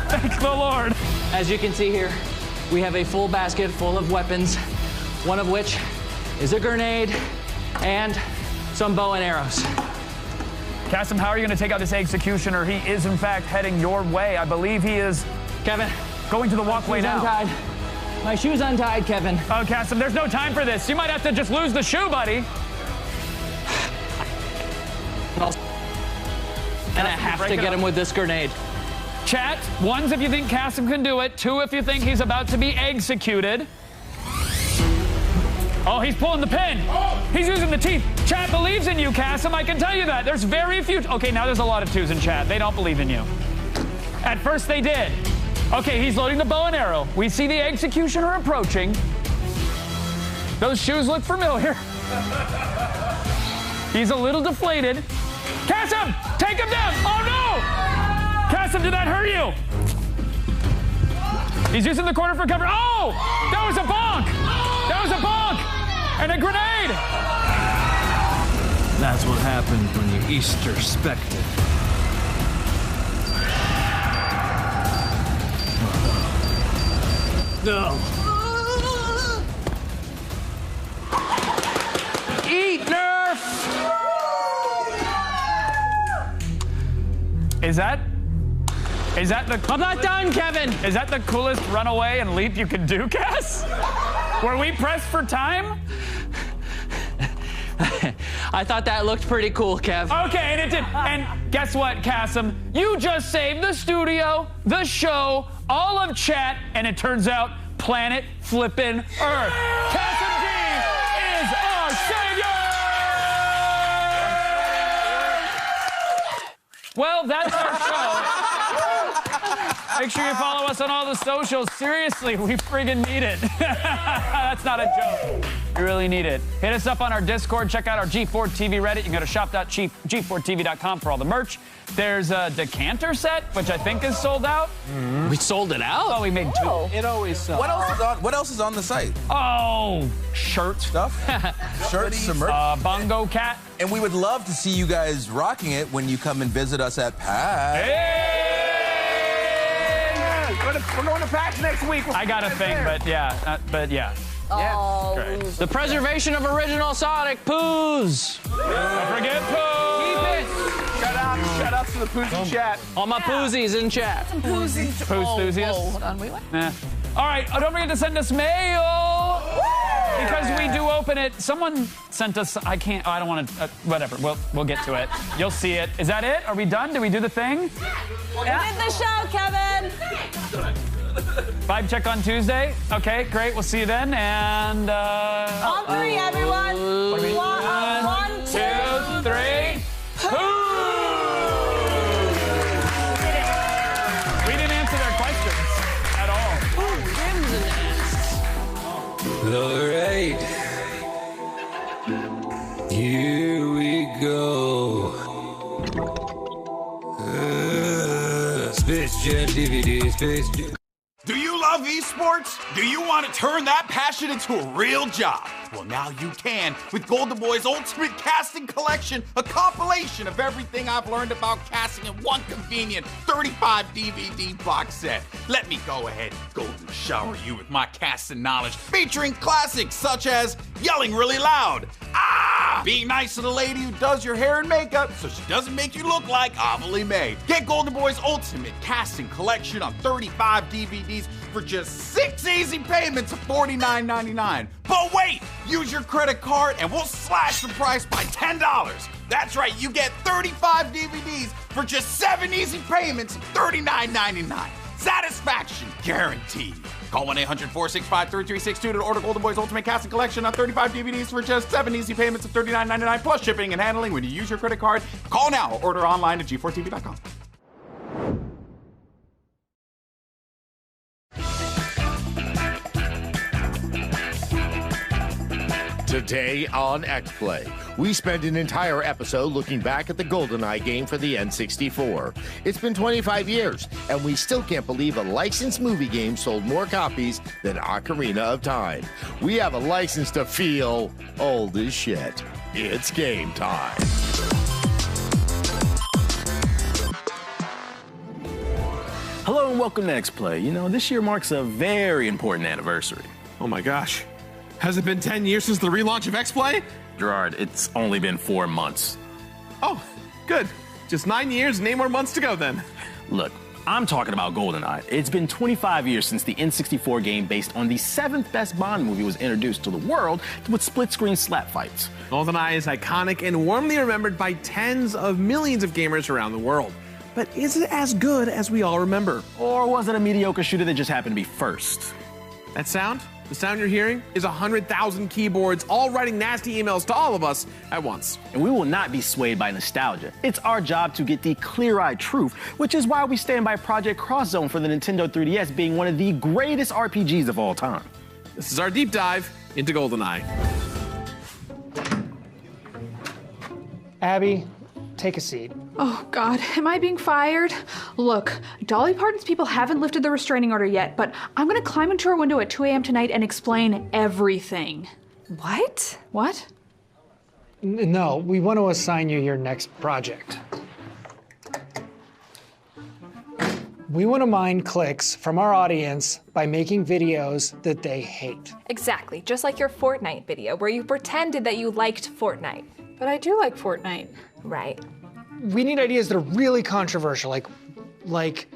S2: Thank the Lord.
S7: As you can see here, we have a full basket full of weapons, one of which is a grenade and some bow and arrows.
S2: Cassim, how are you going to take out this executioner? He is, in fact, heading your way. I believe he is,
S7: Kevin,
S2: going to the walkway now.
S7: Untied. My shoe's untied, Kevin.
S2: Oh, Cassim, there's no time for this. You might have to just lose the shoe, buddy.
S7: And I have to get him with this grenade.
S2: Chat, 1 if you think Cassim can do it. 2 if you think he's about to be executed. Oh, he's pulling the pin. He's using the teeth. Chat believes in you, Cassim. I can tell you that. There's very few. Okay, now there's a lot of 2s in chat. They don't believe in you. At first they did. Okay, he's loading the bow and arrow. We see the executioner approaching. Those shoes look familiar. He's a little deflated. Cassim, take him down. Oh, no! Cassim, did that hurt you? He's using the corner for cover. Oh! That was a bonk! That was a bonk! And a grenade!
S4: That's what happens when you Easter Spectator.
S7: No. Eat Nerf!
S2: Is that the...
S7: I'm not done, Kevin!
S2: Is that the coolest runaway and leap you can do, Cass? Were we pressed for time?
S7: I thought that looked pretty cool, Kev.
S2: Okay, and it did. And guess what, Cassim? You just saved the studio, the show, all of chat, and it turns out planet flippin' Earth. Cassim G is our savior! Well, that's our show. Make sure you follow us on all the socials. Seriously, we friggin' need it. That's not a joke. We really need it. Hit us up on our Discord. Check out our G4 TV Reddit. You can go to shop.g4tv.com for all the merch. There's a decanter set, which I think is sold out.
S7: We sold it out?
S2: Oh, we made 2.
S7: It always sells.
S8: What else is on the site?
S2: Oh, shirt
S8: stuff. Shirts, some merch.
S2: Bongo cat.
S8: And we would love to see you guys rocking it when you come and visit us at PAX.
S5: We're going to PAX next week.
S2: I got a thing, but yeah.
S6: Oh,
S2: Great.
S7: The preservation of original Sonic poos.
S2: Don't forget poo.
S7: Keep it.
S5: Shout out to the Poozy chat.
S7: All my poozies in chat.
S3: Some poozies.
S2: Poos-thusiasts.
S3: Hold on, wait, what?
S2: All right, don't forget to send us mail. Because we do open it. Someone sent us, I don't want to, whatever. We'll get to it. You'll see it. Is that it? Are we done? Did we do the thing?
S6: We did the show, Kevin.
S2: Vibe check on Tuesday. Okay, great. We'll see you then. And
S6: On 3, everyone. 1, 2,
S2: 3. We didn't answer their questions at all.
S4: All right. Here we go. Space Jam DVD, Space Jam.
S11: Do you love esports? Do you want to turn that passion into a real job? Well, now you can with Golden Boy's Ultimate Casting Collection, a compilation of everything I've learned about casting in one convenient 35 DVD box set. Let me go ahead and golden shower you with my casting knowledge, featuring classics such as yelling really loud, being nice to the lady who does your hair and makeup so she doesn't make you look like Amelie May. Get Golden Boy's Ultimate Casting Collection on 35 DVDs for just 6 easy payments of $49.99. But wait! Use your credit card and we'll slash the price by $10. That's right, you get 35 DVDs for just 7 easy payments of $39.99. Satisfaction guaranteed. Call 1-800-465-3362 to order Golden Boy's Ultimate Casting Collection on 35 DVDs for just 7 easy payments of $39.99 plus shipping and handling when you use your credit card. Call now or order online at g4tv.com.
S9: Today on X-Play, we spend an entire episode looking back at the GoldenEye game for the N64. It's been 25 years, and we still can't believe a licensed movie game sold more copies than Ocarina of Time. We have a license to feel old as shit. It's game time.
S22: Hello and welcome to X-Play. You know, this year marks a very important anniversary.
S5: Oh my gosh. Has it been 10 years since the relaunch of X-Play?
S22: Gerard, it's only been 4 months.
S5: Oh, good. Just 9 years and 8 more months to go then.
S22: Look, I'm talking about GoldenEye. It's been 25 years since the N64 game based on the 7th best Bond movie was introduced to the world with split-screen slap fights.
S5: GoldenEye is iconic and warmly remembered by tens of millions of gamers around the world. But is it as good as we all remember?
S22: Or was it a mediocre shooter that just happened to be first?
S5: That sound? The sound you're hearing is 100,000 keyboards all writing nasty emails to all of us at once.
S22: And we will not be swayed by nostalgia. It's our job to get the clear-eyed truth, which is why we stand by Project Cross Zone for the Nintendo 3DS being one of the greatest RPGs of all time.
S5: This is our deep dive into GoldenEye.
S23: Abby, take a seat.
S24: Oh, God, am I being fired? Look, Dolly Parton's people haven't lifted the restraining order yet, but I'm gonna climb into her window at 2 a.m. tonight and explain everything. What? What?
S23: No, we want to assign you your next project. We want to mine clicks from our audience by making videos that they hate.
S25: Exactly, just like your Fortnite video, where you pretended that you liked Fortnite.
S24: But I do like Fortnite.
S25: Right.
S23: We need ideas that are really controversial, like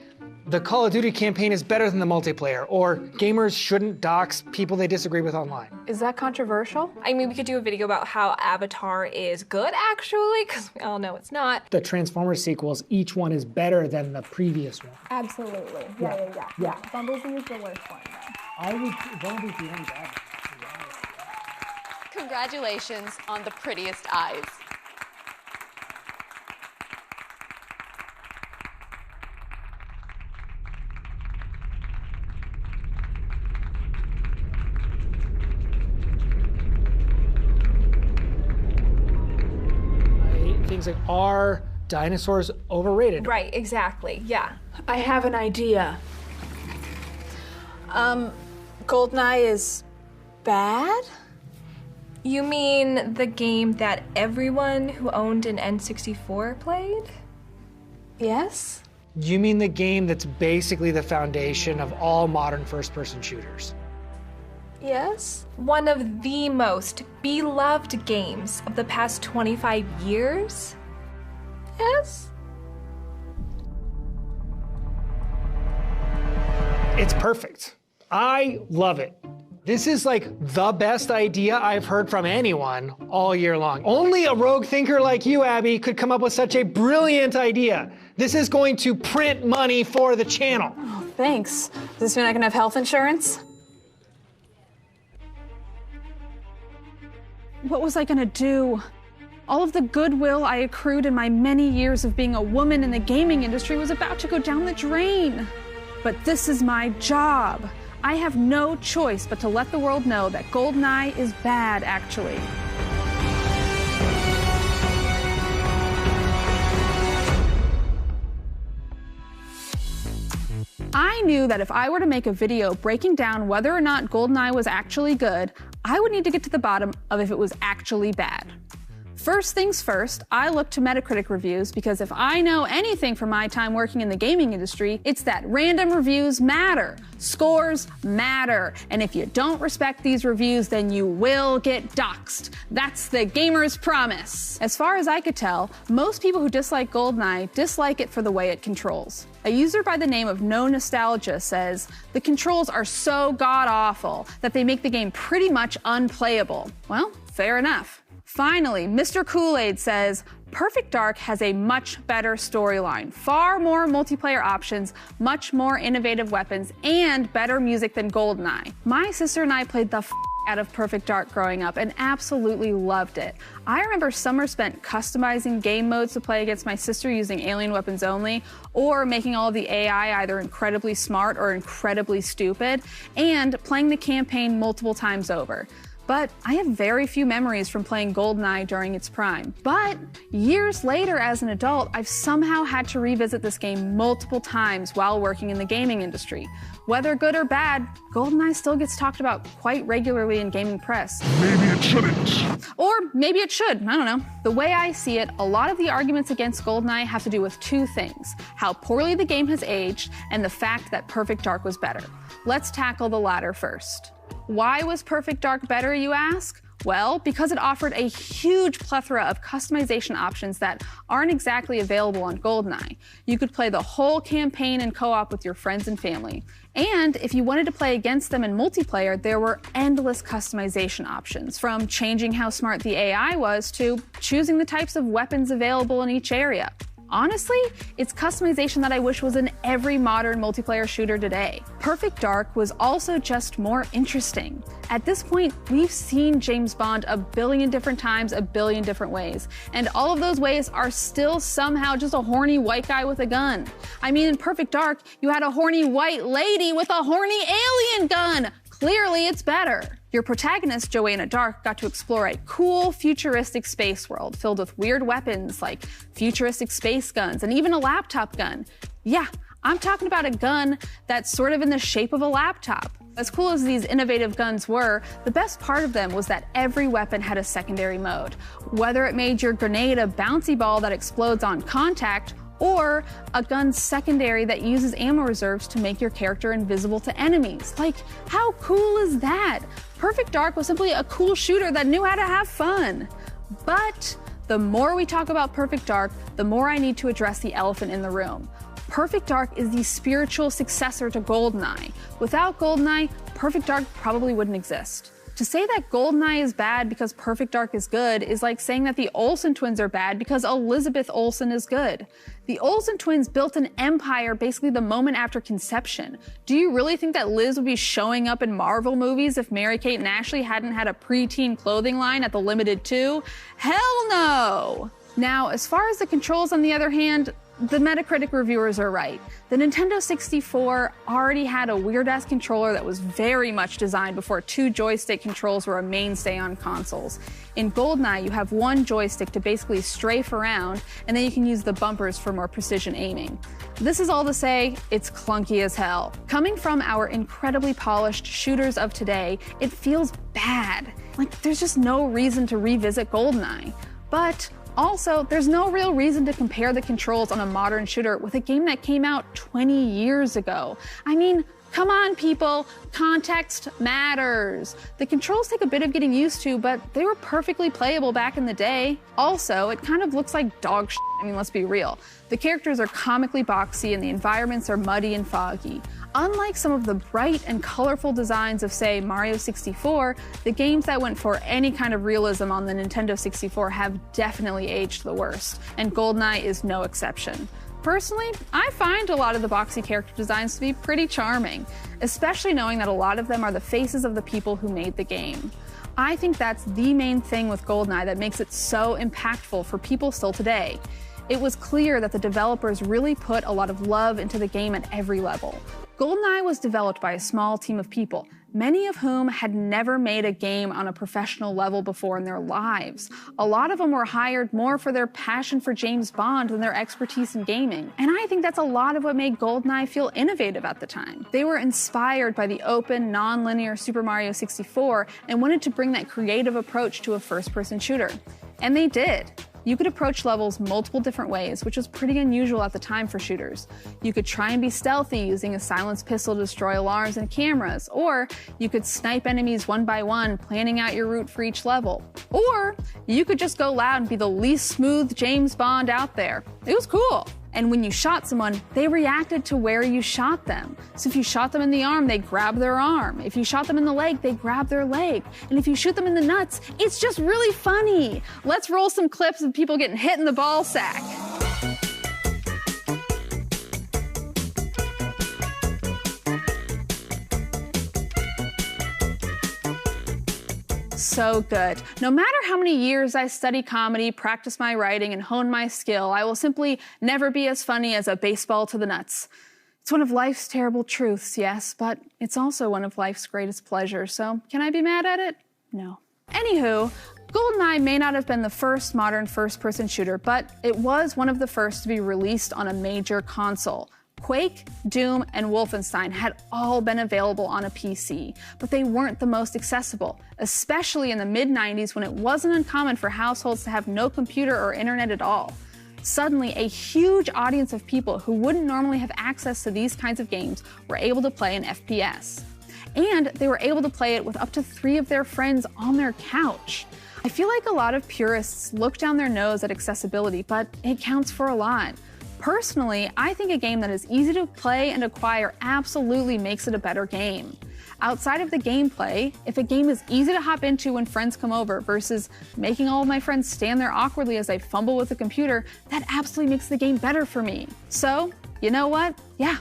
S23: the Call of Duty campaign is better than the multiplayer, or gamers shouldn't dox people they disagree with online.
S24: Is that controversial?
S25: I mean, we could do a video about how Avatar is good, actually, because we all know it's not.
S23: The Transformers sequels, each one is better than the previous one.
S24: Absolutely.
S23: Yeah.
S24: Bumblebee is the worst one, though.
S23: I would Bumblebee's the only bad.
S26: Congratulations on the prettiest eyes.
S23: Things like, are dinosaurs overrated?
S25: Right, exactly, yeah.
S24: I have an idea. GoldenEye is bad?
S25: You mean the game that everyone who owned an N64 played?
S24: Yes.
S23: You mean the game that's basically the foundation of all modern first-person shooters?
S25: Yes. One of the most beloved games of the past 25 years? Yes.
S23: It's perfect. I love it. This is like the best idea I've heard from anyone all year long. Only a rogue thinker like you, Abby, could come up with such a brilliant idea. This is going to print money for the channel.
S24: Oh, thanks. Does this mean I can have health insurance? What was I gonna do? All of the goodwill I accrued in my many years of being a woman in the gaming industry was about to go down the drain. But this is my job. I have no choice but to let the world know that GoldenEye is bad, actually. I knew that if I were to make a video breaking down whether or not GoldenEye was actually good, I would need to get to the bottom of if it was actually bad. First things first, I looked to Metacritic reviews because if I know anything from my time working in the gaming industry, it's that random reviews matter. Scores matter. And if you don't respect these reviews, then you will get doxxed. That's the gamer's promise. As far as I could tell, most people who dislike GoldenEye dislike it for the way it controls. A user by the name of No Nostalgia says, the controls are so god-awful that they make the game pretty much unplayable. Well, fair enough. Finally, Mr. Kool-Aid says, Perfect Dark has a much better storyline, far more multiplayer options, much more innovative weapons, and better music than GoldenEye. My sister and I played the out of Perfect Dark growing up and absolutely loved it. I remember summers spent customizing game modes to play against my sister using alien weapons only, or making all of the AI either incredibly smart or incredibly stupid, and playing the campaign multiple times over. but I have very few memories from playing GoldenEye during its prime. But years later as an adult, I've somehow had to revisit this game multiple times while working in the gaming industry. Whether good or bad, GoldenEye still gets talked about quite regularly in gaming press.
S10: Maybe it shouldn't.
S24: Or maybe it should, I don't know. The way I see it, a lot of the arguments against GoldenEye have to do with two things: how poorly the game has aged and the fact that Perfect Dark was better. Let's tackle the latter first. Why was Perfect Dark better, you ask? Well, because it offered a huge plethora of customization options that aren't exactly available on GoldenEye. You could play the whole campaign in co-op with your friends and family. And if you wanted to play against them in multiplayer, there were endless customization options, from changing how smart the AI was to choosing the types of weapons available in each area. Honestly, it's customization that I wish was in every modern multiplayer shooter today. Perfect Dark was also just more interesting. At this point, we've seen James Bond a billion different times, a billion different ways. And all of those ways are still somehow just a horny white guy with a gun. I mean, in Perfect Dark, you had a horny white lady with a horny alien gun. Clearly, it's better. Your protagonist, Joanna Dark, got to explore a cool, futuristic space world filled with weird weapons like futuristic space guns and even a laptop gun. Yeah, I'm talking about a gun that's sort of in the shape of a laptop. As cool as these innovative guns were, the best part of them was that every weapon had a secondary mode. Whether it made your grenade a bouncy ball that explodes on contact, or a gun secondary that uses ammo reserves to make your character invisible to enemies. Like, how cool is that? Perfect Dark was simply a cool shooter that knew how to have fun. But the more we talk about Perfect Dark, the more I need to address the elephant in the room. Perfect Dark is the spiritual successor to GoldenEye. Without GoldenEye, Perfect Dark probably wouldn't exist. To say that GoldenEye is bad because Perfect Dark is good is like saying that the Olsen twins are bad because Elizabeth Olsen is good. The Olsen twins built an empire basically the moment after conception. Do you really think that Liz would be showing up in Marvel movies if Mary-Kate and Ashley hadn't had a preteen clothing line at the Limited 2? Hell no! Now, as far as the controls on the other hand, the Metacritic reviewers are right. The Nintendo 64 already had a weird-ass controller that was very much designed before two joystick controls were a mainstay on consoles. In GoldenEye, you have one joystick to basically strafe around, and then you can use the bumpers for more precision aiming. This is all to say, it's clunky as hell. Coming from our incredibly polished shooters of today, it feels bad. Like, there's just no reason to revisit GoldenEye. But also, there's no real reason to compare the controls on a modern shooter with a game that came out 20 years ago. I mean, come on, people, context matters. The controls take a bit of getting used to, but they were perfectly playable back in the day. Also, it kind of looks like dog shit. I mean, let's be real. The characters are comically boxy and the environments are muddy and foggy. Unlike some of the bright and colorful designs of, say, Mario 64, the games that went for any kind of realism on the Nintendo 64 have definitely aged the worst, and GoldenEye is no exception. Personally, I find a lot of the boxy character designs to be pretty charming, especially knowing that a lot of them are the faces of the people who made the game. I think that's the main thing with GoldenEye that makes it so impactful for people still today. It was clear that the developers really put a lot of love into the game at every level. GoldenEye was developed by a small team of people, many of whom had never made a game on a professional level before in their lives. A lot of them were hired more for their passion for James Bond than their expertise in gaming. And I think that's a lot of what made GoldenEye feel innovative at the time. They were inspired by the open, non-linear Super Mario 64 and wanted to bring that creative approach to a first-person shooter. And they did. You could approach levels multiple different ways, which was pretty unusual at the time for shooters. You could try and be stealthy using a silenced pistol to destroy alarms and cameras, or you could snipe enemies one by one, planning out your route for each level. Or you could just go loud and be the least smooth James Bond out there. It was cool. And when you shot someone, they reacted to where you shot them. So if you shot them in the arm, they grab their arm. If you shot them in the leg, they grab their leg. And if you shoot them in the nuts, it's just really funny. Let's roll some clips of people getting hit in the ball sack. So good. No matter how many years I study comedy, practice my writing, and hone my skill, I will simply never be as funny as a baseball to the nuts. It's one of life's terrible truths, yes, but it's also one of life's greatest pleasures, so can I be mad at it? No. Anywho, GoldenEye may not have been the first modern first-person shooter, but it was one of the first to be released on a major console. Quake, Doom, and Wolfenstein had all been available on a PC, but they weren't the most accessible, especially in the mid-90s when it wasn't uncommon for households to have no computer or internet at all. Suddenly, a huge audience of people who wouldn't normally have access to these kinds of games were able to play an FPS. And they were able to play it with up to 3 of their friends on their couch. I feel like a lot of purists look down their nose at accessibility, but it counts for a lot. Personally, I think a game that is easy to play and acquire absolutely makes it a better game. Outside of the gameplay, if a game is easy to hop into when friends come over versus making all of my friends stand there awkwardly as I fumble with the computer, that absolutely makes the game better for me. So, you know what? Yeah,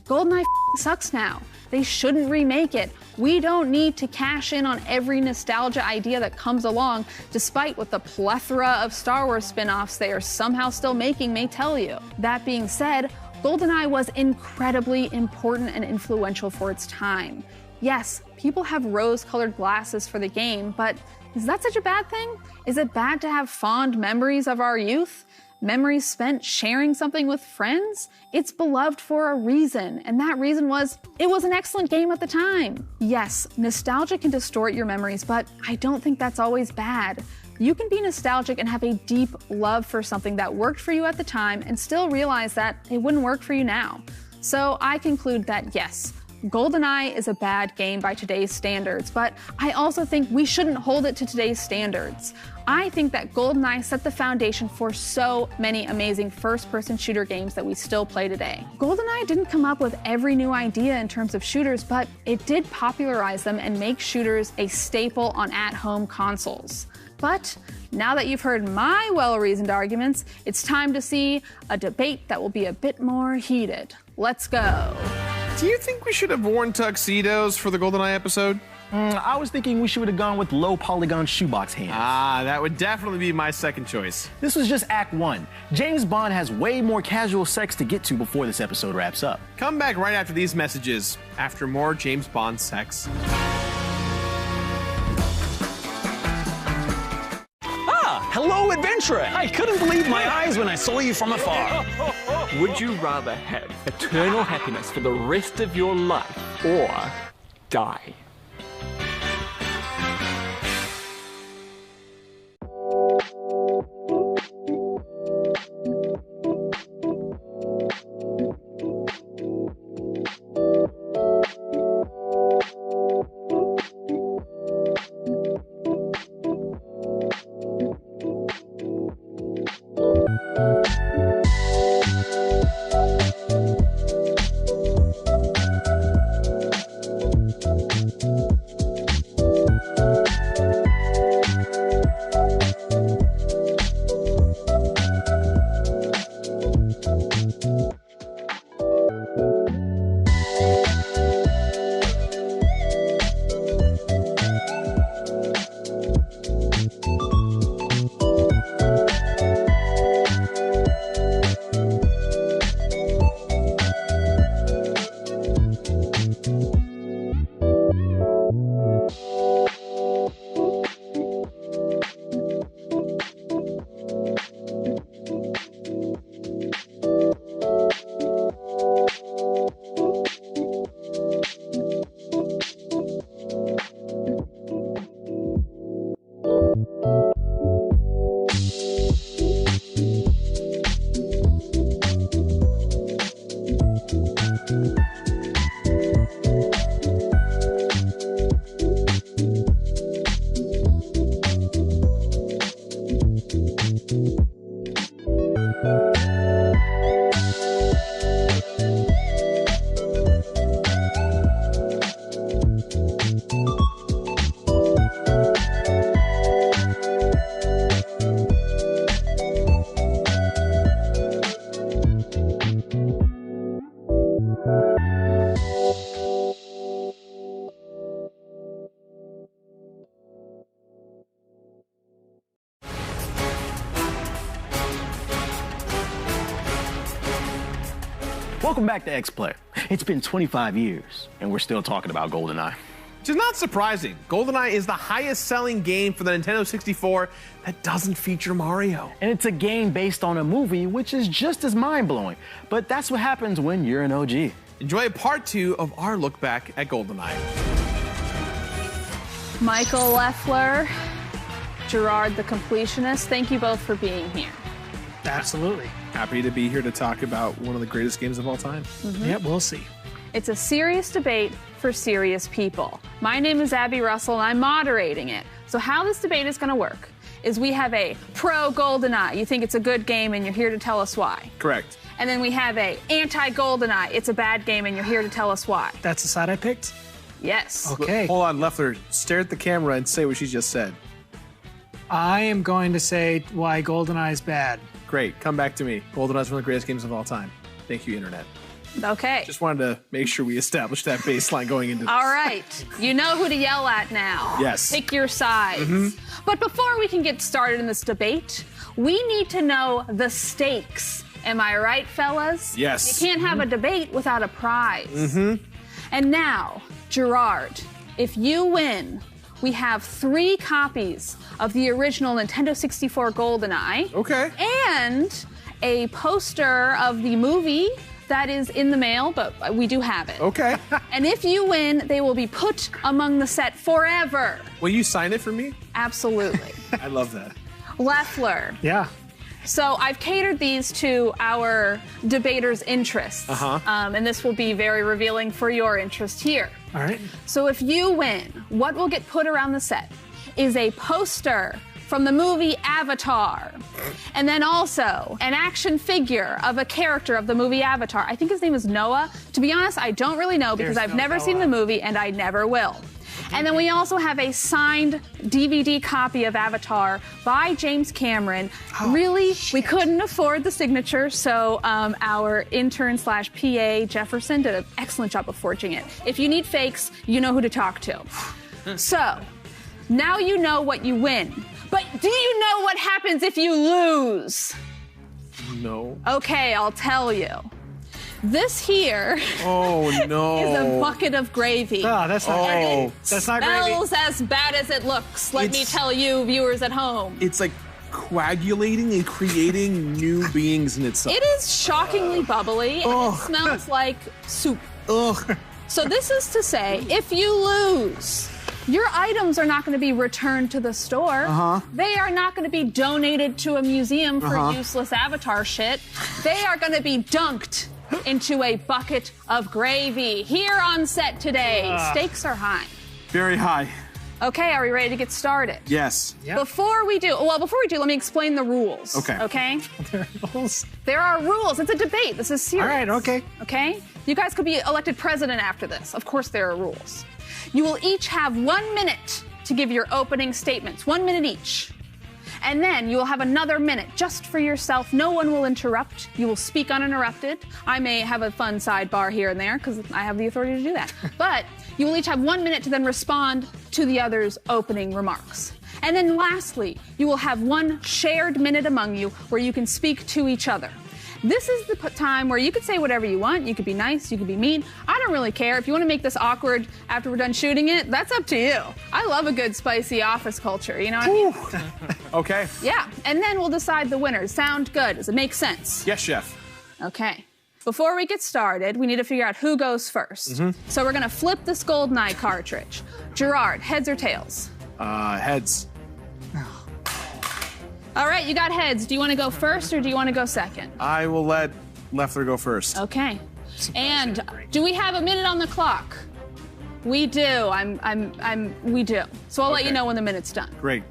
S24: GoldenEye sucks now. They shouldn't remake it. We don't need to cash in on every nostalgia idea that comes along, despite what the plethora of Star Wars spin-offs they are somehow still making may tell you. That being said, GoldenEye was incredibly important and influential for its time. Yes, people have rose-colored glasses for the game, but is that such a bad thing? Is it bad to have fond memories of our youth? Memories spent sharing something with friends? It's beloved for a reason, and that reason was, it was an excellent game at the time. Yes, nostalgia can distort your memories, but I don't think that's always bad. You can be nostalgic and have a deep love for something that worked for you at the time and still realize that it wouldn't work for you now. So I conclude that yes, GoldenEye is a bad game by today's standards, but I also think we shouldn't hold it to today's standards. I think that GoldenEye set the foundation for so many amazing first-person shooter games that we still play today. GoldenEye didn't come up with every new idea in terms of shooters, but it did popularize them and make shooters a staple on at-home consoles. But now that you've heard my well-reasoned arguments, it's time to see a debate that will be a bit more heated. Let's go.
S5: Do you think we should have worn tuxedos for the GoldenEye episode?
S22: I was thinking we should have gone with low polygon shoebox hands.
S5: Ah, that would definitely be my second choice.
S22: This was just Act 1. James Bond has way more casual sex to get to before this episode wraps up.
S5: Come back right after these messages, after more James Bond sex.
S10: Hello, adventurer! I couldn't believe my eyes when I saw you from afar.
S12: Would you rather have eternal happiness for the rest of your life or die?
S22: Welcome back to X-Play. It's been 25 years, and we're still talking about GoldenEye.
S5: Which is not surprising. GoldenEye is the highest-selling game for the Nintendo 64 that doesn't feature Mario.
S22: And it's a game based on a movie, which is just as mind-blowing. But that's what happens when you're an OG.
S5: Enjoy part 2 of our look back at GoldenEye.
S24: Michael Leffler, Gerard the Completionist, thank you both for being here.
S23: Absolutely.
S5: Happy to be here to talk about one of the greatest games of all time.
S23: Yeah, we'll see.
S24: It's a serious debate for serious people. My name is Abby Russell, and I'm moderating it. So how this debate is going to work is we have a pro GoldenEye. You think it's a good game, and you're here to tell us why.
S5: Correct.
S24: And then we have a anti-GoldenEye. It's a bad game, and you're here to tell us why.
S23: That's the side I picked?
S24: Yes.
S23: Okay.
S5: Hold on, Leffler. Stare at the camera and say what she just said.
S23: I am going to say why GoldenEye is bad.
S5: Great. Come back to me. GoldenEye is one of the greatest games of all time. Thank you, Internet.
S24: Okay.
S5: Just wanted to make sure we established that baseline going into this.
S24: All right. You know who to yell at now.
S5: Yes.
S24: Pick your sides. But before we can get started in this debate, we need to know the stakes. Am I right, fellas?
S5: Yes.
S24: You can't have a debate without a prize. And now, Gerard, if you win, we have 3 copies of the original Nintendo 64 GoldenEye.
S5: Okay.
S24: And a poster of the movie that is in the mail, but we do have it.
S5: Okay.
S24: And if you win, they will be put among the set forever.
S5: Will you sign it for me?
S24: Absolutely.
S5: I love that.
S24: Leffler.
S23: Yeah.
S24: So I've catered these to our debaters' interests. And this will be very revealing for your interest here.
S23: All right.
S24: So if you win, what will get put around the set is a poster from the movie Avatar. And then also an action figure of a character of the movie Avatar. I think his name is Noah. To be honest, I don't really know because I've never seen the movie and I never will. And then we also have a signed DVD copy of Avatar by James Cameron. Really, we couldn't afford the signature, so our intern / PA, Jefferson, did an excellent job of forging it. If you need fakes, you know who to talk to. So, now you know what you win. But do you know what happens if you lose?
S5: No.
S24: Okay, I'll tell you. This here
S5: Oh no.
S24: is a bucket of gravy.
S23: Oh, that's not gravy. That's not gravy.
S24: Smells as bad as it looks. Let me
S5: It's-
S24: tell you, viewers at home.
S5: It's like coagulating and creating new beings in itself.
S24: It is shockingly bubbly and it smells like soup.
S5: Ugh.
S24: So this is to say, if you lose, your items are not going to be returned to the store. They are not going to be donated to a museum for useless Avatar shit. They are going to be dunked into a bucket of gravy here on set today. Stakes are high.
S5: Very high.
S24: Okay, are we ready to get started?
S5: Yes.
S24: Before we do, let me explain the rules.
S5: Okay.
S24: Okay?
S23: Rules.
S24: There are rules. It's a debate. This is serious.
S23: All right, okay.
S24: Okay? You guys could be elected president after this. Of course there are rules. You will each have 1 minute to give your opening statements. 1 minute each. And then you will have another minute just for yourself. No one will interrupt. You will speak uninterrupted. I may have a fun sidebar here and there because I have the authority to do that. But you will each have 1 minute to then respond to the other's opening remarks. And then lastly, you will have 1 shared minute among you where you can speak to each other. This is the time where you could say whatever you want. You could be nice, you could be mean. I don't really care. If you want to make this awkward after we're done shooting it, that's up to you. I love a good spicy office culture, you know what I mean?
S5: Okay.
S24: Yeah, and then we'll decide the winners. Sound good? Does it make sense?
S5: Yes, chef.
S24: Okay. Before we get started, we need to figure out who goes first. So we're going to flip this GoldenEye cartridge. Gerard, heads or tails?
S5: Heads.
S24: All right, you got heads. Do you want to go first or do you want to go second?
S5: I will let Leffler go first.
S24: Okay. And do we have a minute on the clock? We do. We do. So I'll let you know when the minute's done.
S5: Great.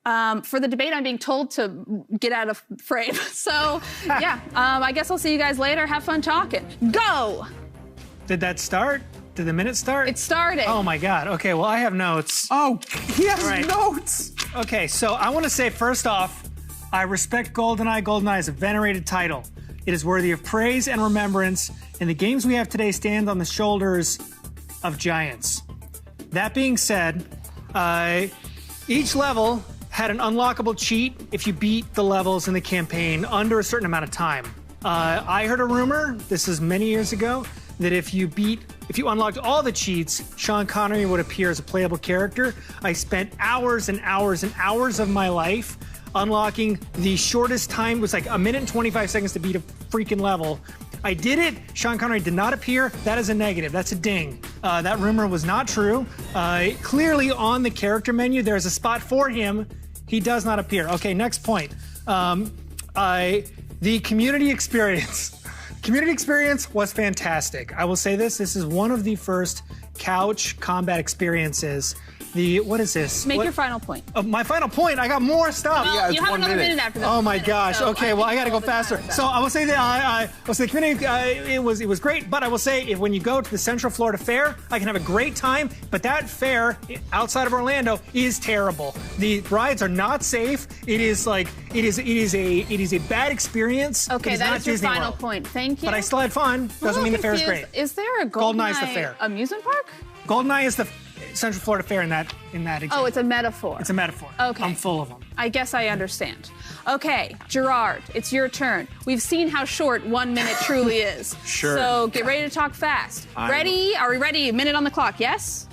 S24: For the debate, I'm being told to get out of frame. So, yeah, I guess I'll see you guys later. Have fun talking. Go!
S23: Did that start? Did the minute start?
S24: It started.
S23: Oh my God. Okay, well, I have notes.
S5: Oh, he has notes.
S23: Okay, so I want to say first off, I respect GoldenEye. GoldenEye is a venerated title. It is worthy of praise and remembrance, and the games we have today stand on the shoulders of giants. That being said, each level had an unlockable cheat if you beat the levels in the campaign under a certain amount of time. I heard a rumor, this is many years ago, that if you beat if you unlocked all the cheats, Sean Connery would appear as a playable character. I spent hours and hours and hours of my life unlocking the shortest time. It was like 1 minute and 25 seconds to beat a freaking level. I did it. Sean Connery did not appear. That is a negative. That's a ding. That rumor was not true. Clearly on the character menu, there's a spot for him. He does not appear. Okay, next point. The community experience. Community experience was fantastic. I will say this. This is one of the first couch combat experiences. What is this?
S24: Make your final point.
S23: My final point. I got more stuff.
S24: Well, you have another minute after this.
S23: Oh my gosh.
S24: So
S23: okay. Well, I got to go faster. So I will say that the community. It was great. But I will say, if when you go to the Central Florida Fair, I can have a great time. But that fair outside of Orlando is terrible. The rides are not safe. It is a bad experience.
S24: Okay, that is your final point. Thank you.
S23: But I still had fun. Doesn't mean the fair is great.
S24: Is there a
S23: GoldenEye is the fair
S24: amusement park?
S23: GoldenEye is the Central Florida Fair in that example.
S24: Oh, it's a metaphor.
S23: It's a metaphor.
S24: Okay.
S23: I'm full of them.
S24: I guess I understand. Okay, Gerard, it's your turn. We've seen how short 1 minute truly is.
S5: Sure.
S24: So get ready to talk fast. Ready? Are we ready? A minute on the clock, yes?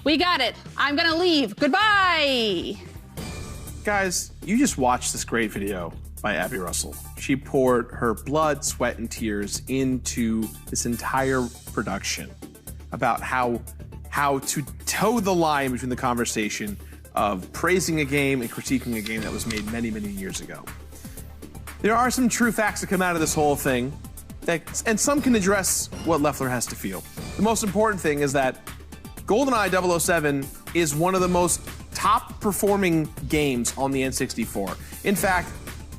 S24: We got it. I'm gonna leave. Goodbye.
S5: Guys, you just watched this great video by Abby Russell. She poured her blood, sweat, and tears into this entire production about how to toe the line between the conversation of praising a game and critiquing a game that was made many, many years ago. There are some true facts that come out of this whole thing, and some can address what Leffler has to feel. The most important thing is that GoldenEye 007 is one of the most top-performing games on the N64. In fact,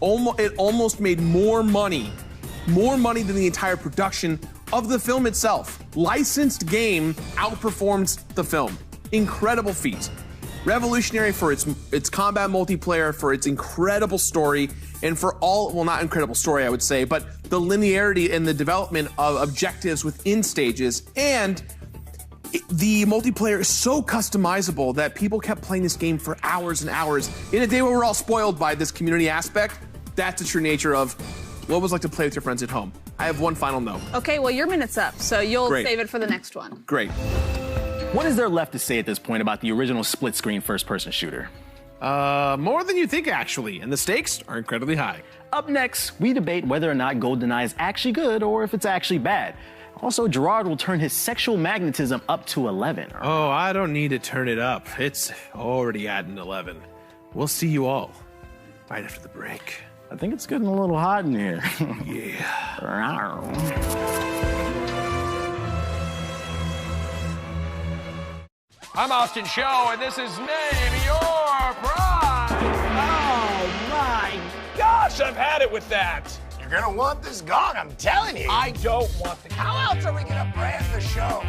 S5: it almost made more money than the entire production of the film itself. Licensed game outperforms the film. Incredible feat. Revolutionary for its combat multiplayer, for its incredible story, and for not incredible story, I would say, but the linearity and the development of objectives within stages. And the multiplayer is so customizable that people kept playing this game for hours and hours. In a day where we're all spoiled by this community aspect, that's the true nature of what it was like to play with your friends at home. I have one final note.
S24: Okay, well, your minute's up, so you'll save it for the next one.
S5: Great.
S22: What is there left to say at this point about the original split-screen first-person shooter?
S5: More than you think, actually, and the stakes are incredibly high.
S22: Up next, we debate whether or not GoldenEye is actually good or if it's actually bad. Also, Gerard will turn his sexual magnetism up to 11.
S5: Oh, I don't need to turn it up. It's already at an 11. We'll see you all right after the break.
S22: I think it's getting a little hot in here.
S5: Yeah.
S13: I'm Austin Show, and this is Name Your Prize.
S10: Oh, my gosh, I've had it with that.
S8: You're gonna want this gong, I'm telling you.
S10: I don't want the...
S8: How else are we gonna brand the show?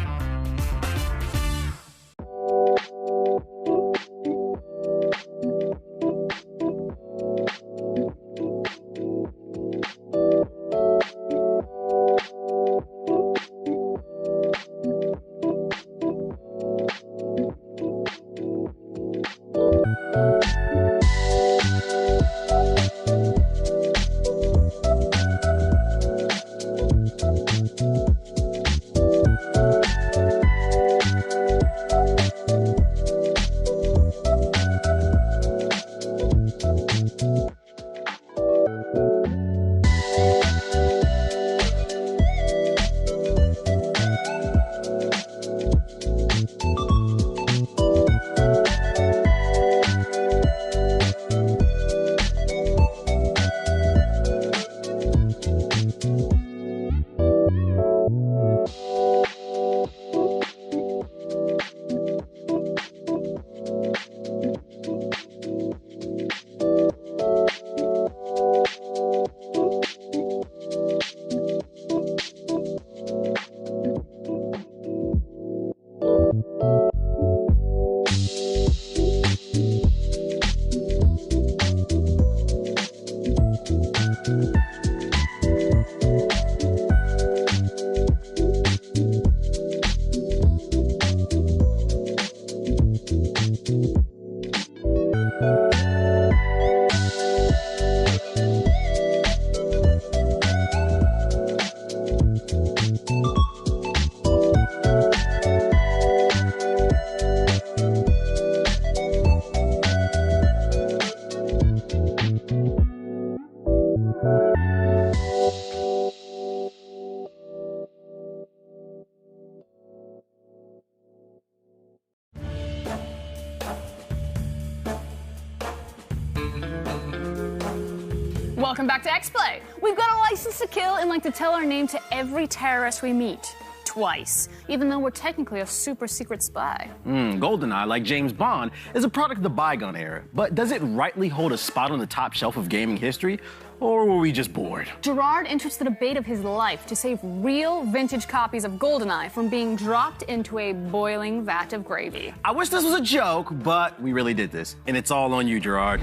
S24: Welcome back to X-Play. We've got a license to kill and like to tell our name to every terrorist we meet. Twice, even though we're technically a super secret spy.
S22: GoldenEye, like James Bond, is a product of the bygone era. But does it rightly hold a spot on the top shelf of gaming history? Or were we just bored?
S24: Gerard enters the debate of his life to save real vintage copies of GoldenEye from being dropped into a boiling vat of gravy.
S22: I wish this was a joke, but we really did this. And it's all on you, Gerard.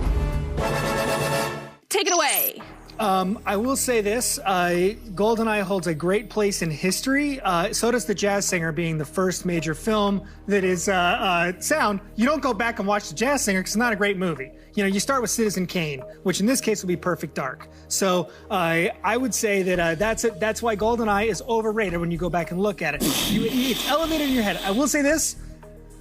S24: Take it away.
S23: I will say this, GoldenEye holds a great place in history. So does The Jazz Singer, being the first major film that is sound. You don't go back and watch The Jazz Singer because it's not a great movie. You know, you start with Citizen Kane, which in this case will be Perfect Dark. So I would say that that's why GoldenEye is overrated when you go back and look at it. It's elevated in your head. I will say this,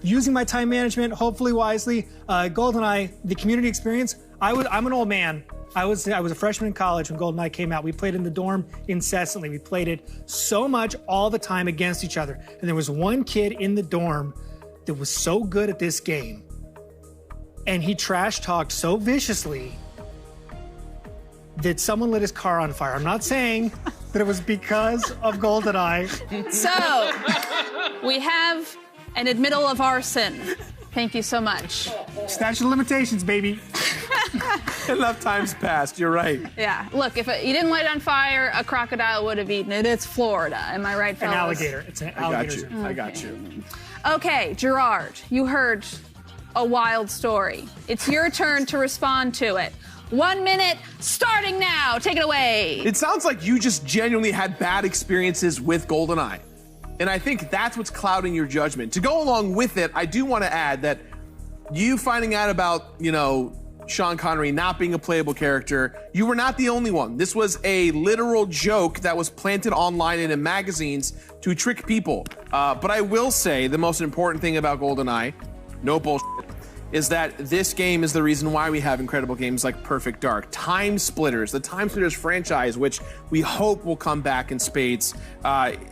S23: using my time management, hopefully wisely, GoldenEye, the community experience, I'm an old man. I was a freshman in college when GoldenEye came out. We played in the dorm incessantly. We played it so much all the time against each other. And there was one kid in the dorm that was so good at this game. And he trash talked so viciously that someone lit his car on fire. I'm not saying that it was because of GoldenEye.
S24: So, we have an admittal of our sin. Thank you so much.
S23: Statute of limitations, baby.
S5: Enough time's passed, you're right.
S24: Yeah, look, if you didn't light it on fire, a crocodile would have eaten it. It's Florida, am I right, fellas?
S23: An alligator. It's an alligator.
S5: I got you.
S24: Okay, Gerard, you heard a wild story. It's your turn to respond to it. 1 minute, starting now. Take it away.
S5: It sounds like you just genuinely had bad experiences with GoldenEye. And I think that's what's clouding your judgment. To go along with it, I do want to add that you finding out about, Sean Connery not being a playable character, you were not the only one. This was a literal joke that was planted online and in magazines to trick people. But I will say the most important thing about GoldenEye, no bullshit, is that this game is the reason why we have incredible games like Perfect Dark. Time Splitters, the Time Splitters franchise, which we hope will come back in spades,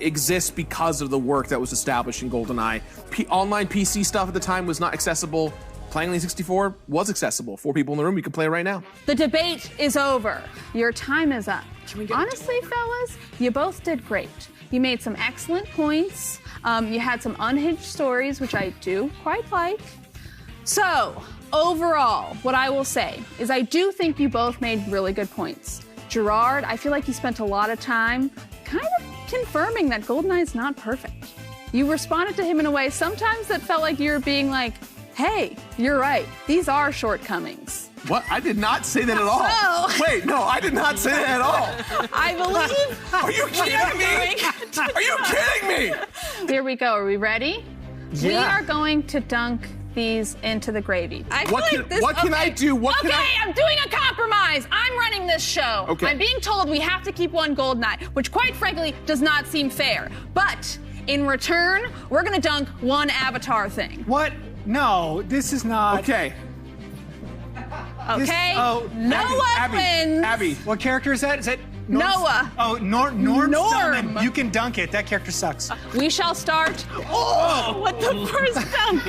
S5: exists because of the work that was established in GoldenEye. Online PC stuff at the time was not accessible. Playing on 64 was accessible. 4 people in the room, you can play it right now.
S24: The debate is over. Your time is up. Honestly, fellas, you both did great. You made some excellent points. You had some unhinged stories, which I do quite like. So, overall, what I will say is I do think you both made really good points. Gerard, I feel like you spent a lot of time kind of confirming that GoldenEye is not perfect. You responded to him in a way sometimes that felt like you were being like, hey, you're right, these are shortcomings.
S5: What? I did not say that at all.
S24: So,
S5: wait, no, I did not say that at all.
S24: I believe.
S5: Are you kidding me? Are you kidding me?
S24: Here we go. Are we ready?
S5: Yeah.
S24: We are going to dunk these into the gravy.
S5: What can I do?
S24: I'm doing a compromise. I'm running this show.
S5: Okay.
S24: I'm being told we have to keep one GoldenEye, which quite frankly does not seem fair. But in return, we're gonna dunk one Avatar thing.
S23: What? No, this is not.
S5: Okay.
S24: Okay. Noah wins.
S5: Abby.
S23: What character is that? Is that
S24: Noah.
S23: Oh, Norm Spellman. You can dunk it. That character sucks.
S24: We shall start. Oh, what the first dunk?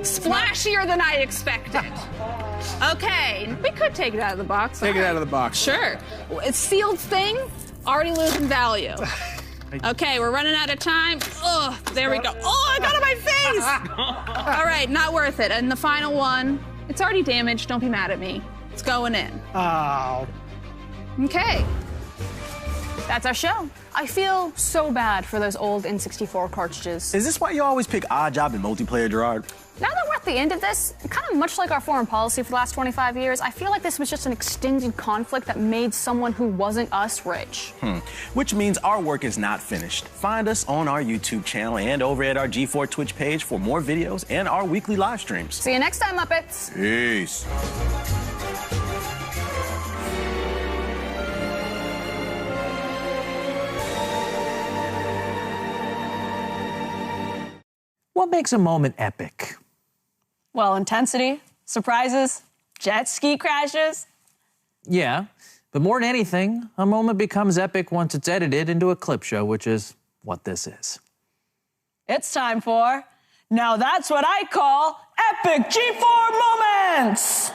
S24: Splashier than I expected. Okay, we could take it out of the box.
S5: Take it out of the box.
S24: Sure. It's sealed thing, already losing value. Okay, we're running out of time. Oh, there we go. Oh, I got it on my face. All right, not worth it. And the final one, it's already damaged. Don't be mad at me. It's going in.
S23: Oh.
S24: Okay.
S3: That's our show. I feel so bad for those old N64 cartridges.
S22: Is this why you always pick Odd Job in multiplayer, Gerard?
S3: Now that we're at the end of this, kind of much like our foreign policy for the last 25 years, I feel like this was just an extended conflict that made someone who wasn't us rich.
S22: Which means our work is not finished. Find us on our YouTube channel and over at our G4 Twitch page for more videos and our weekly live streams.
S3: See you next time, Muppets.
S22: Peace.
S7: What makes a moment epic?
S6: Well, intensity, surprises, jet ski crashes.
S7: Yeah, but more than anything, a moment becomes epic once it's edited into a clip show, which is what this is.
S6: It's time for, now that's what I call epic G4 moments!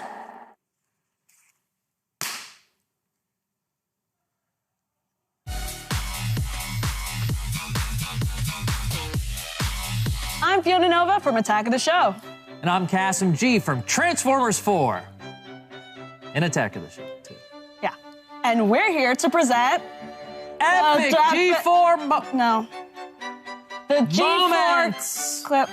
S6: I'm Fiona Nova from Attack of the Show.
S7: And I'm Kasim G from Transformers 4. And Attack of the Show, too.
S6: Yeah. And we're here to present...
S7: Epic G4...
S6: No. The G4
S7: Moments!
S6: clip.